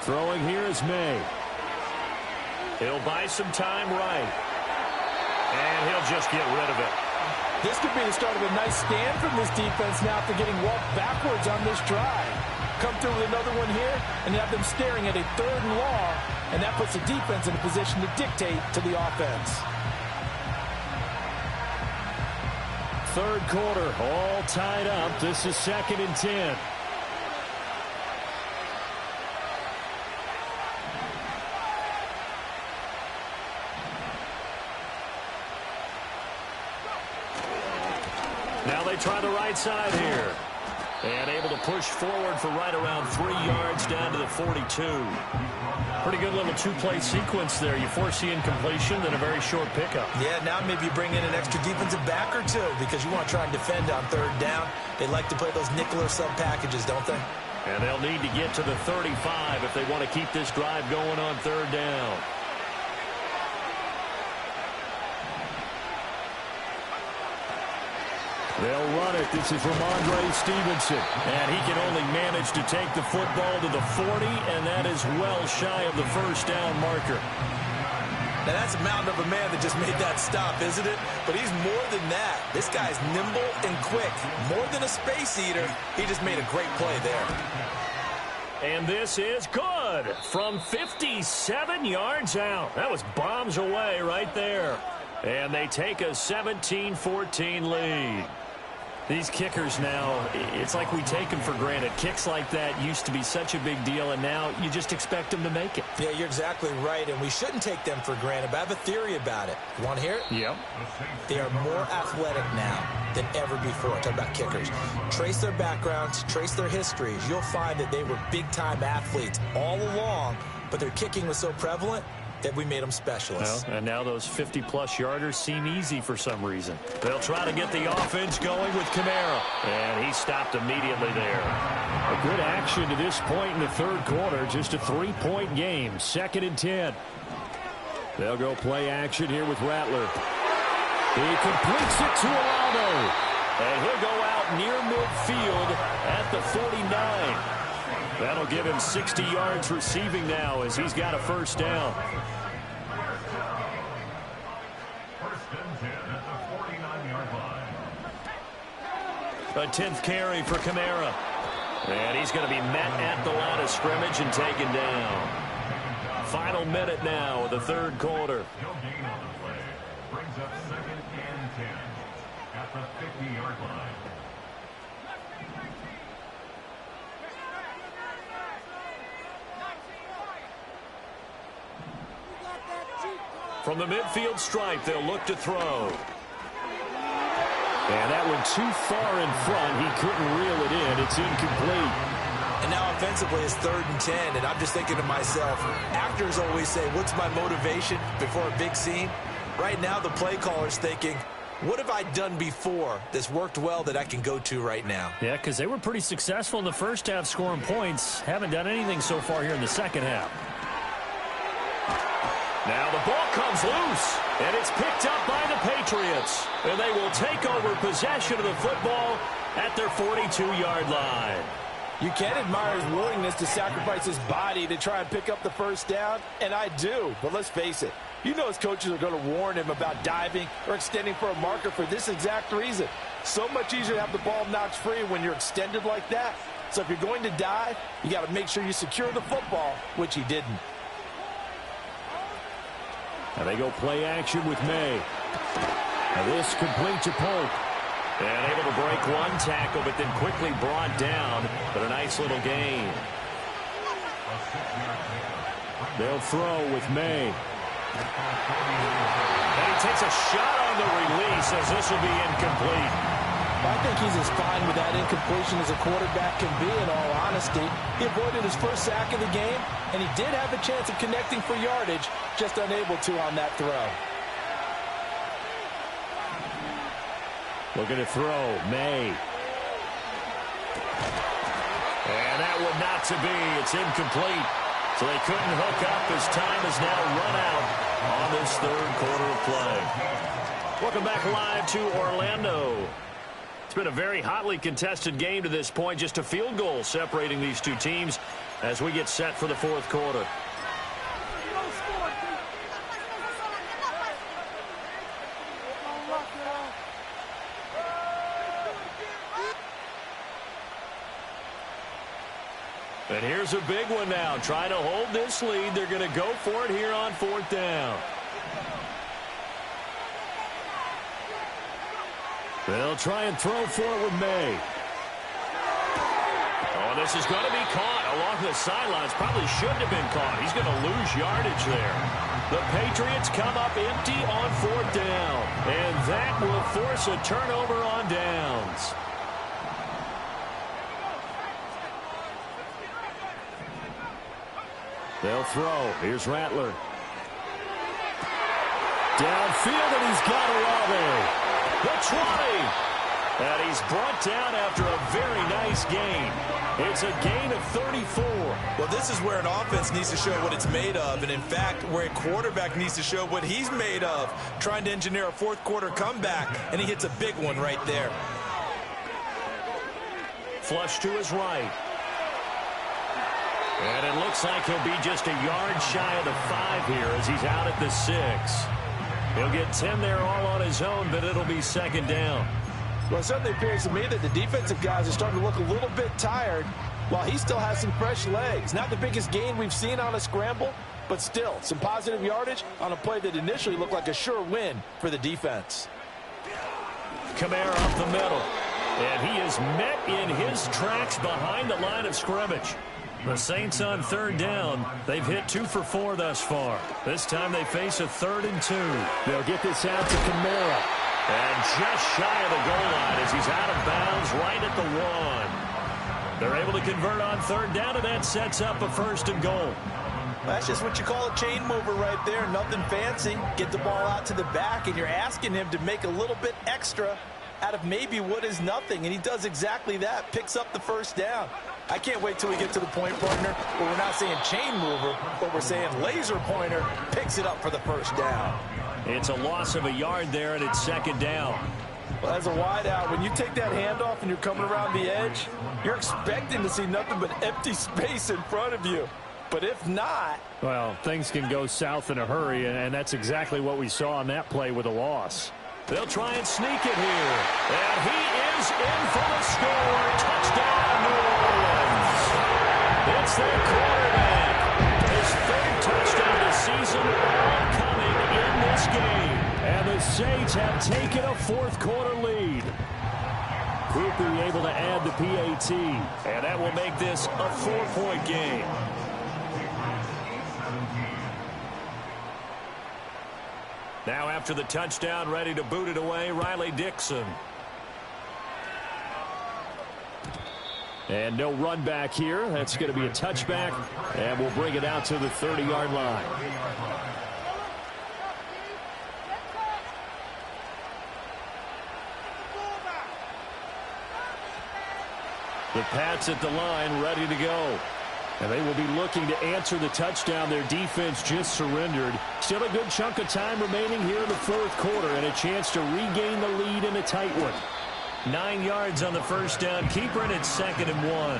Throwing here is May. He'll buy some time right. And he'll just get rid of it. This could be the start of a nice stand from this defense now after getting walked backwards on this drive. Come through with another one here and have them staring at a 3rd and long, and that puts the defense in a position to dictate to the offense. 3rd quarter, all tied up. This is 2nd and 10. Now they try the right side here. And able to push forward for right around 3 yards down to the 42. Pretty good little 2-play sequence there. You force the incompletion, then a very short pickup. Yeah, now maybe you bring in an extra defensive back or two because you want to try and defend on 3rd down. They like to play those nickel or sub packages, don't they? And they'll need to get to the 35 if they want to keep this drive going on 3rd down. They'll run it. This is Ramondre Stevenson. And he can only manage to take the football to the 40, and that is well shy of the 1st down marker. Now, that's a mountain of a man that just made that stop, isn't it? But he's more than that. This guy's nimble and quick. More than a space eater, he just made a great play there. And this is good from 57 yards out. That was bombs away right there. And they take a 17-14 lead. These kickers now, it's like we take them for granted. Kicks like that used to be such a big deal, and now you just expect them to make it. Yeah, you're exactly right, and we shouldn't take them for granted, but I have a theory about it. You want to hear it? Yep. They are more athletic now than ever before. Talk about kickers. Trace their backgrounds, trace their histories. You'll find that they were big-time athletes all along, but their kicking was so prevalent that we made them specialists. Well, and now those 50-plus yarders seem easy for some reason. They'll try to get the offense going with Kamara. And he stopped immediately there. A good action to this point in the 3rd quarter. Just a 3-point game. 2nd and 10. They'll go play action here with Rattler. He completes it to Alano. And he'll go out near midfield at the 49. That'll give him 60 yards receiving now as he's got a 1st down. 1st and 10 at the 49-yard line. A 10th carry for Kamara. And he's going to be met at the line of scrimmage and taken down. Final minute now of the 3rd quarter. No gain on the play. Brings up 2nd and 10 at the 50-yard line. From the midfield stripe, they'll look to throw. And that one too far in front. He couldn't reel it in. It's incomplete. And now offensively it's 3rd and 10, and I'm just thinking to myself, actors always say, what's my motivation before a big scene? Right now the play caller's thinking, what have I done before that's worked well that I can go to right now? Yeah, because they were pretty successful in the 1st half scoring points. Haven't done anything so far here in the 2nd half. Now the ball comes loose, and it's picked up by the Patriots. And they will take over possession of the football at their 42-yard line. You can admire his willingness to sacrifice his body to try and pick up the 1st down, and I do. But let's face it, you know his coaches are going to warn him about diving or extending for a marker for this exact reason. So much easier to have the ball knocked free when you're extended like that. So if you're going to dive, you got to make sure you secure the football, which he didn't. And they go play action with May. And this complete to Polk. And able to break one tackle, but then quickly brought down. But a nice little gain. They'll throw with May. And he takes a shot on the release as this will be incomplete. I think he's as fine with that incompletion as a quarterback can be, in all honesty. He avoided his 1st sack of the game, and he did have a chance of connecting for yardage, just unable to on that throw. Looking to throw, May. And that one not to be. It's incomplete. So they couldn't hook up as time has now run out on this 3rd quarter of play. Welcome back live to Orlando. It's been a very hotly contested game to this point. Just a field goal separating these two teams as we get set for the 4th quarter. And here's a big one now. Trying to hold this lead. They're going to go for it here on 4th down. They'll try and throw for it with May. Oh, this is going to be caught along the sidelines. Probably shouldn't have been caught. He's going to lose yardage there. The Patriots come up empty on 4th down. And that will force a turnover on downs. They'll throw. Here's Rattler. Downfield, and he's got Olave. The 20. And he's brought down after a very nice gain. It's a gain of 34. Well, this is where an offense needs to show what it's made of. And, in fact, where a quarterback needs to show what he's made of. Trying to engineer a fourth-quarter comeback, and he hits a big one right there. Flush to his right. And it looks like he'll be just a yard shy of the 5 here as he's out at the 6. He'll get 10 there all on his own, but it'll be 2nd down. Well, it certainly appears to me that the defensive guys are starting to look a little bit tired while he still has some fresh legs. Not the biggest gain we've seen on a scramble, but still some positive yardage on a play that initially looked like a sure win for the defense. Kamara up the middle. And he is met in his tracks behind the line of scrimmage. The Saints on 3rd down. They've hit 2 for 4 thus far. This time they face a 3rd and 2. They'll get this out to Kamara. And just shy of the goal line as he's out of bounds right at the 1. They're able to convert on 3rd down, and that sets up a 1st and goal. That's just what you call a chain mover right there. Nothing fancy. Get the ball out to the back, and you're asking him to make a little bit extra out of maybe what is nothing, and he does exactly that. Picks up the 1st down. I can't wait till we get to the point, partner, where we're not saying chain mover, but we're saying laser pointer picks it up for the 1st down. It's a loss of a yard there, and it's 2nd down. Well, as a wideout, when you take that handoff and you're coming around the edge, you're expecting to see nothing but empty space in front of you. But if not... Well, things can go south in a hurry, and that's exactly what we saw on that play with a loss. They'll try and sneak it here. And he is in for the score. Touchdown, New Orleans. It's their quarterback. His 3rd touchdown this season, all coming in this game. And the Saints have taken a 4th-quarter lead. Quickly able to add the PAT. And that will make this a 4-point game. Now after the touchdown, ready to boot it away, Riley Dixon. And no run back here. That's going to be a touchback, and we'll bring it out to the 30-yard line. The Pats at the line, ready to go. And they will be looking to answer the touchdown their defense just surrendered. Still a good chunk of time remaining here in the 4th quarter and a chance to regain the lead in a tight one. 9 yards on the 1st down. Keeper, and it's 2nd and 1.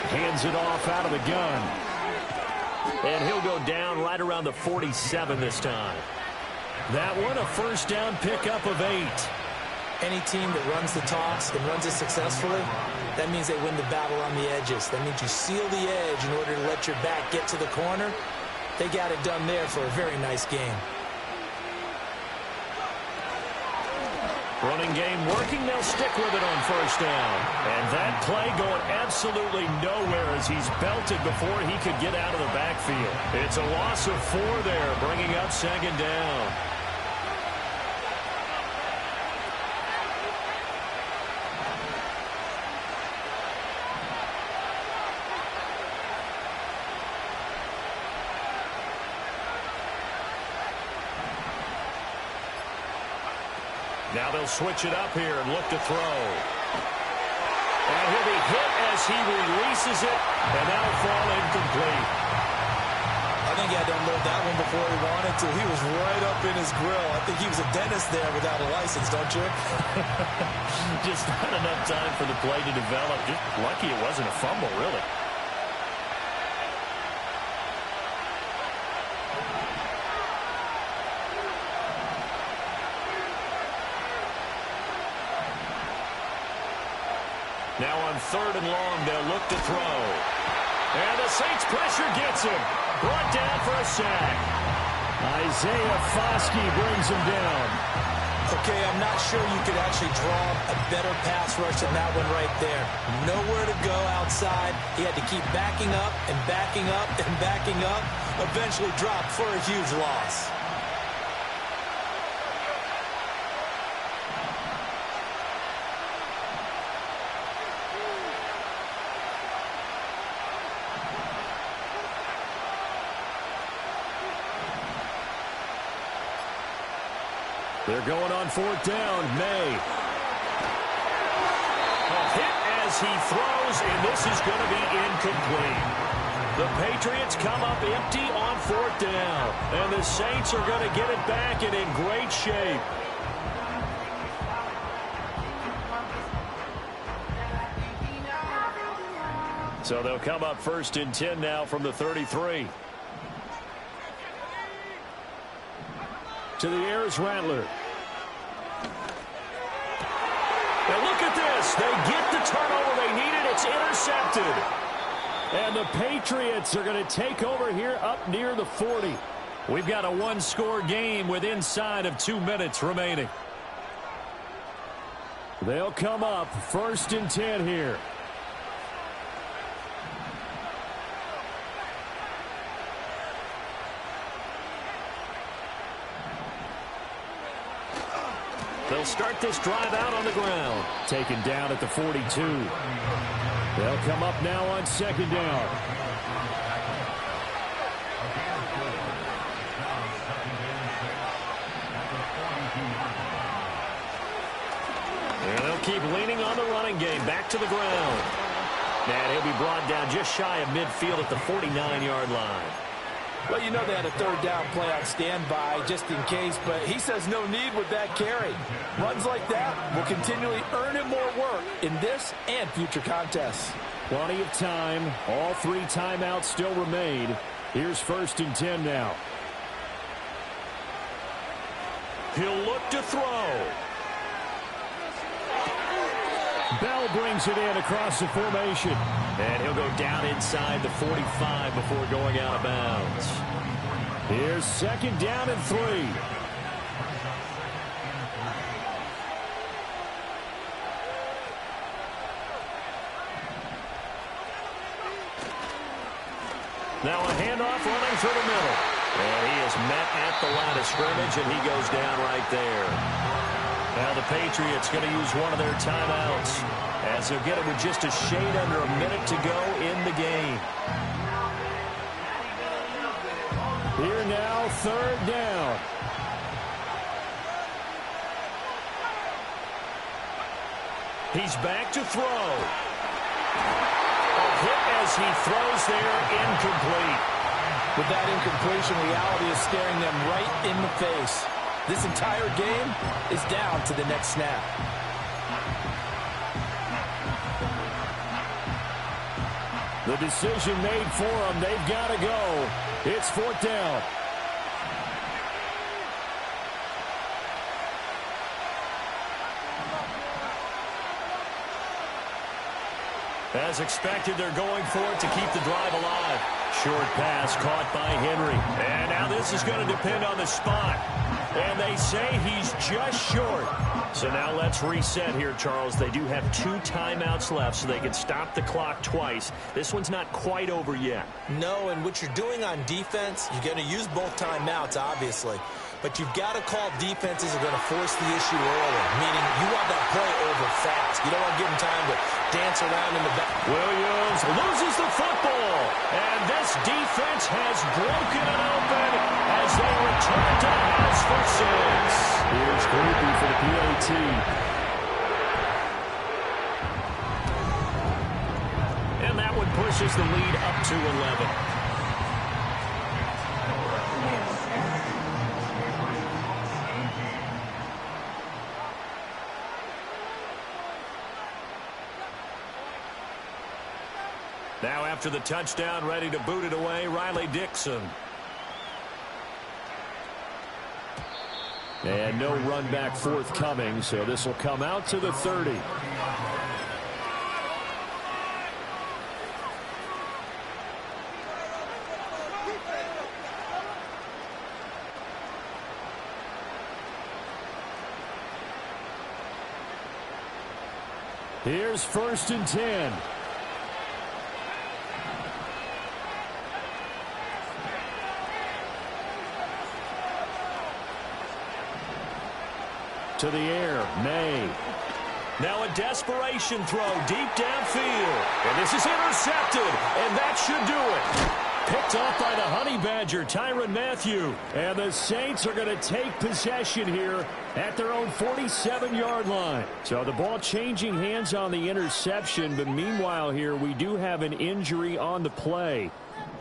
Hands it off out of the gun. And he'll go down right around the 47 this time. That one, a 1st down pickup of 8. Any team that runs the toss and runs it successfully, that means they win the battle on the edges. That means you seal the edge in order to let your back get to the corner. They got it done there for a very nice game. Running game working. They'll stick with it on 1st down. And that play going absolutely nowhere as he's belted before he could get out of the backfield. It's a loss of 4 there, bringing up 2nd down. Now they'll switch it up here and look to throw. And he'll be hit as he releases it, and that'll fall incomplete. I think he had to unload that one before he wanted to. He was right up in his grill. I think he was a dentist there without a license, don't you? Just not enough time for the play to develop. Just lucky it wasn't a fumble, really. Now on 3rd and long, they'll look to throw. And the Saints pressure gets him. Brought down for a sack. Isaiah Foskey brings him down. Okay, I'm not sure you could actually draw a better pass rush than that one right there. Nowhere to go outside. He had to keep backing up and backing up and backing up. Eventually dropped for a huge loss. They're going on 4th down. May. A hit as he throws, and this is going to be incomplete. The Patriots come up empty on 4th down, and the Saints are going to get it back and in great shape. So they'll come up 1st and 10 now from the 33. To the air is Rattler. And look at this. They get the turnover they needed. It's intercepted. And the Patriots are going to take over here up near the 40. We've got a one-score game with inside of 2 minutes remaining. They'll come up 1st and 10 here. They'll start this drive out on the ground. Taken down at the 42. They'll come up now on 2nd down. And they'll keep leaning on the running game. Back to the ground. And he'll be brought down just shy of midfield at the 49-yard line. Well, you know they had a 3rd down play on standby just in case, but he says no need with that carry. Runs like that will continually earn him more work in this and future contests. Plenty of time. All 3 timeouts still remain. Here's 1st and 10 now. He'll look to throw. Bell brings it in across the formation. And he'll go down inside the 45 before going out of bounds. Here's 2nd down and 3. Now a handoff running through the middle. And he is met at the line of scrimmage, and he goes down right there. Now the Patriots going to use one of their timeouts as they'll get it with just a shade under a minute to go in the game. Here now, 3rd down. He's back to throw. A hit as he throws there, incomplete. With that incompletion, reality is staring them right in the face. This entire game is down to the next snap. The decision made for them. They've got to go. It's 4th down. As expected, they're going for it to keep the drive alive. Short pass caught by Henry. And now this is going to depend on the spot. And they say he's just short. So now let's reset here, Charles. They do have 2 timeouts left, so they can stop the clock twice. This one's not quite over yet. No, and what you're doing on defense, you're going to use both timeouts, obviously. But you've got to call defenses are going to force the issue early, meaning you want that play over fast. You don't want to give them time to dance around in the back. Williams loses the football, and this defense has broken it open as they return to the house for 6. Here's Groupie for the PAT. And that one pushes the lead up to 11. Now after the touchdown, ready to boot it away, Riley Dixon. And no run back forthcoming, so this will come out to the 30. Here's 1st and 10. To the air, May. Now a desperation throw deep downfield. And this is intercepted, and that should do it. Picked off by the Honey Badger, Tyrann Mathieu. And the Saints are going to take possession here at their own 47-yard line. So the ball changing hands on the interception, but meanwhile here we do have an injury on the play.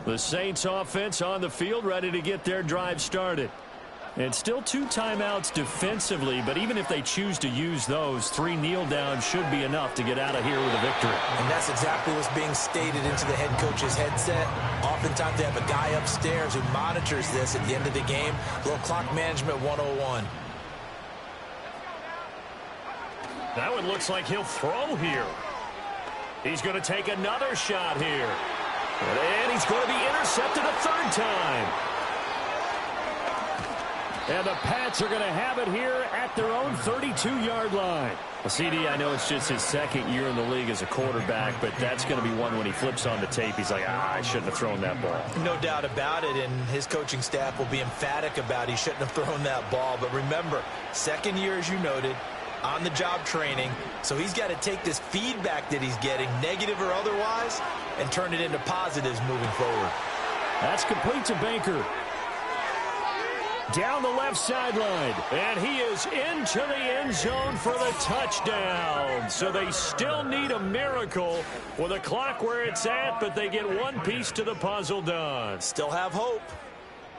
The Saints offense on the field ready to get their drive started. And still 2 timeouts defensively, but even if they choose to use those, 3 kneel downs should be enough to get out of here with a victory. And that's exactly what's being stated into the head coach's headset. Oftentimes they have a guy upstairs who monitors this at the end of the game. A little clock management 101. That one looks like he'll throw here. He's going to take another shot here. And he's going to be intercepted a 3rd time. And the Pats are going to have it here at their own 32-yard line. Well, CD, I know it's just his 2nd year in the league as a quarterback, but that's going to be one when he flips on the tape. He's like, I shouldn't have thrown that ball. No doubt about it, and his coaching staff will be emphatic about he shouldn't have thrown that ball. But remember, 2nd year, as you noted, on-the-job training, so he's got to take this feedback that he's getting, negative or otherwise, and turn it into positives moving forward. That's complete to Baker. Down the left sideline, and he is into the end zone for the touchdown. So they still need a miracle with a clock where it's at, but they get one piece to the puzzle done. Still have hope.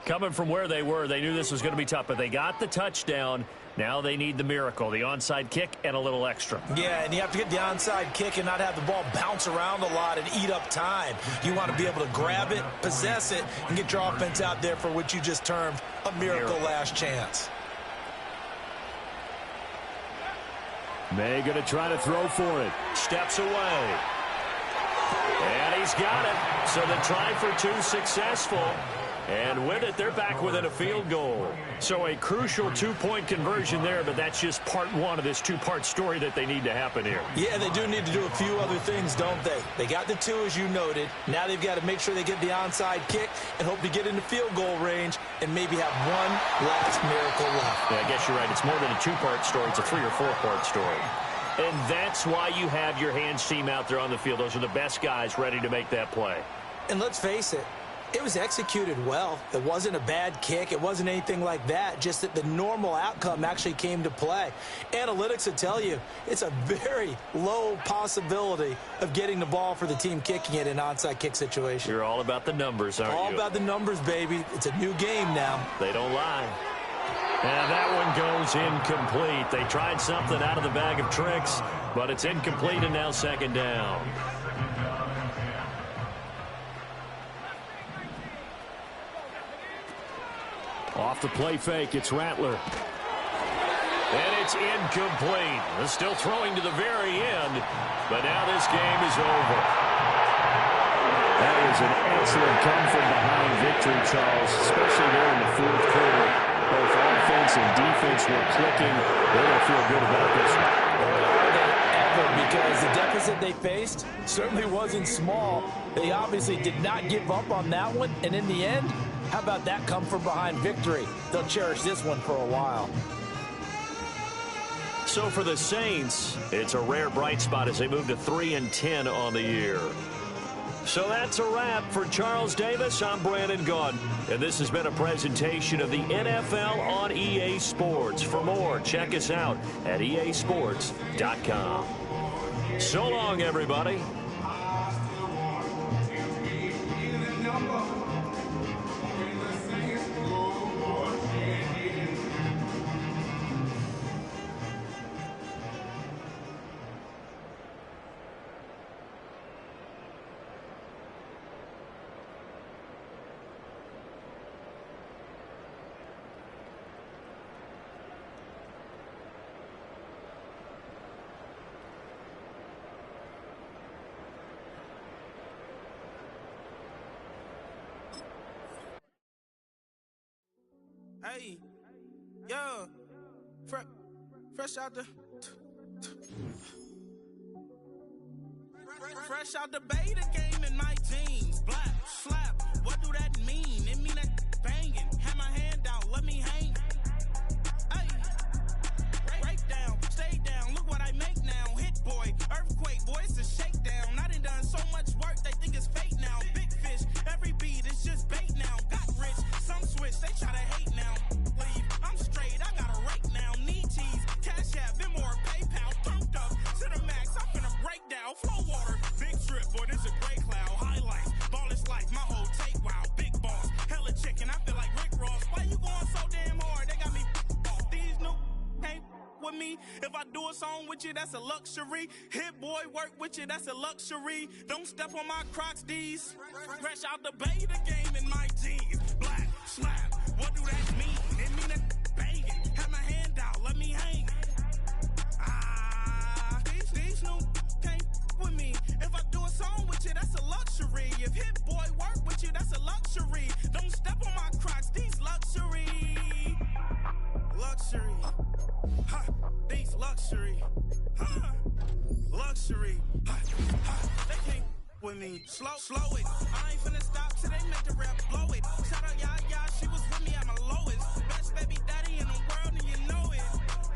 Coming from where they were, they knew this was going to be tough, but they got the touchdown. Now they need the miracle, the onside kick and a little extra. Yeah, and you have to get the onside kick and not have the ball bounce around a lot and eat up time. You want to be able to grab it, possess it, and get your offense out there for what you just termed a miracle last chance. May going to try to throw for it. Steps away. And he's got it. So the try for 2 successful. And with it, they're back within a field goal. So a crucial 2-point conversion there, but that's just part 1 of this 2-part story that they need to happen here. Yeah, they do need to do a few other things, don't they? They got the 2, as you noted. Now they've got to make sure they get the onside kick and hope to get into field goal range and maybe have one last miracle left. Yeah, I guess you're right. It's more than a 2-part story. It's a 3- or 4-part story. And that's why you have your hands team out there on the field. Those are the best guys ready to make that play. And let's face it, it was executed well. It wasn't a bad kick. It wasn't anything like that. Just that the normal outcome actually came to play. Analytics will tell you it's a very low possibility of getting the ball for the team kicking it in an onside kick situation. You're all about the numbers, aren't you? All about the numbers, baby. It's a new game now. They don't lie. And that one goes incomplete. They tried something out of the bag of tricks, but it's incomplete and now 2nd down. Off the play fake, it's Rattler. And it's incomplete. They're still throwing to the very end, but now this game is over. That was an excellent come-from-behind victory, Charles, especially there in the 4th quarter. Both offense and defense were clicking. They're going to feel good about this one. Because the deficit they faced certainly wasn't small. They obviously did not give up on that one, and in the end, how about that come-from-behind victory? They'll cherish this one for a while. So for the Saints, it's a rare bright spot as they move to 3-10 on the year. So that's a wrap for Charles Davis. I'm Brandon Gaudin, and this has been a presentation of the NFL on EA Sports. For more, check us out at easports.com. So long, everybody. Hey, yo, fresh out the. Fresh out the beta game in my jeans. Black, slap, what do that mean? It mean that banging. Have my hand out, let me hang. Ay, break down, stay down, look what I make now. Hit boy, earthquake, boy, it's a shakedown. I done so much work, they think it's fake now. Big fish, every beat is just bait now. Got rich, some switch, they try to hate now. Leave, I'm straight, I got a rake now. Need cheese, cash app, been more PayPal. Turned up to the max, I'm finna break down. Flow water, big trip, boy, this a gray cloud. Highlights, ball is life, my whole tape, wow. Big boss, hella chicken, I feel like Rick Ross. Why you going so damn hard? They got me off. These new can't with me. If I do a song with you, that's a luxury. Hit boy, work with you, that's a luxury. Don't step on my Crocs, these. Fresh out the beta game in my jeans. Black, slap, what do that mean? It mean that banging. Have my hand out, let me hang. These new can't with me. If I do a song with you, that's a luxury. If Hit Boy work with you, that's a luxury. Don't step on my Crocs, these luxury. Luxury. Ha, these luxury. Ha, luxury. Ha, ha, they can't with me. Slow it. I ain't finna stop till they make the rap blow it. Shout out, yeah, she was with me at my lowest. Best baby daddy in the world, and you know it.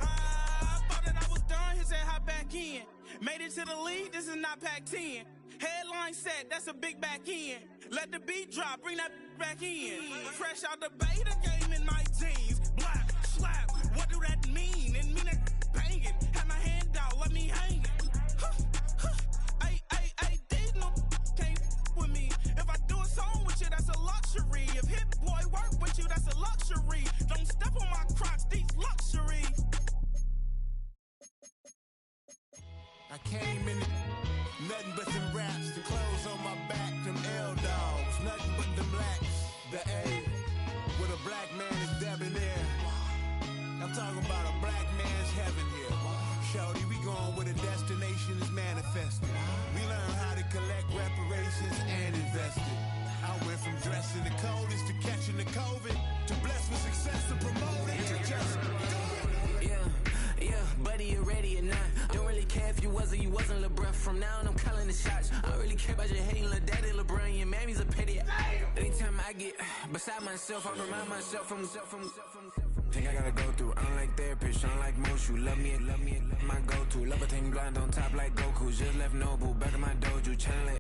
I thought that I was done, he said hop back in. Made it to the league, this is not Pac-10. Headline set, that's a big back end. Let the beat drop, bring that back in. Fresh out the beta game in my jeans. Black, slap, what do that mean? It mean that banging. Have my hand out, let me hang it. These no can't with me. If I do a song with you, that's a luxury. If Hit Boy work with you, that's a luxury. Don't step on my Crocs, these luxury. I came in nothing but them raps, the clothes on my back, them L-dogs, nothing but them blacks, the A, with a black man is debonair. I'm talking about a black man's heaven here. Shorty, we going where the destination is manifested. We learn how to collect reparations and invest it. I went from dressing the coldest to catching the COVID, to blessed with success to promote it, to just do it. Yeah, buddy, you ready or not? Don't really care if you was or you wasn't LeBron. From now on, I'm calling the shots. I don't really care about your hating little daddy, LeBron. Your mammy's a petty. Anytime I get beside myself, I remind myself from. Think I gotta go through. I don't like therapists, I don't like most. You love me, my go-to. Love a thing blind on top like Goku. Just left Noble, back in my dojo, channel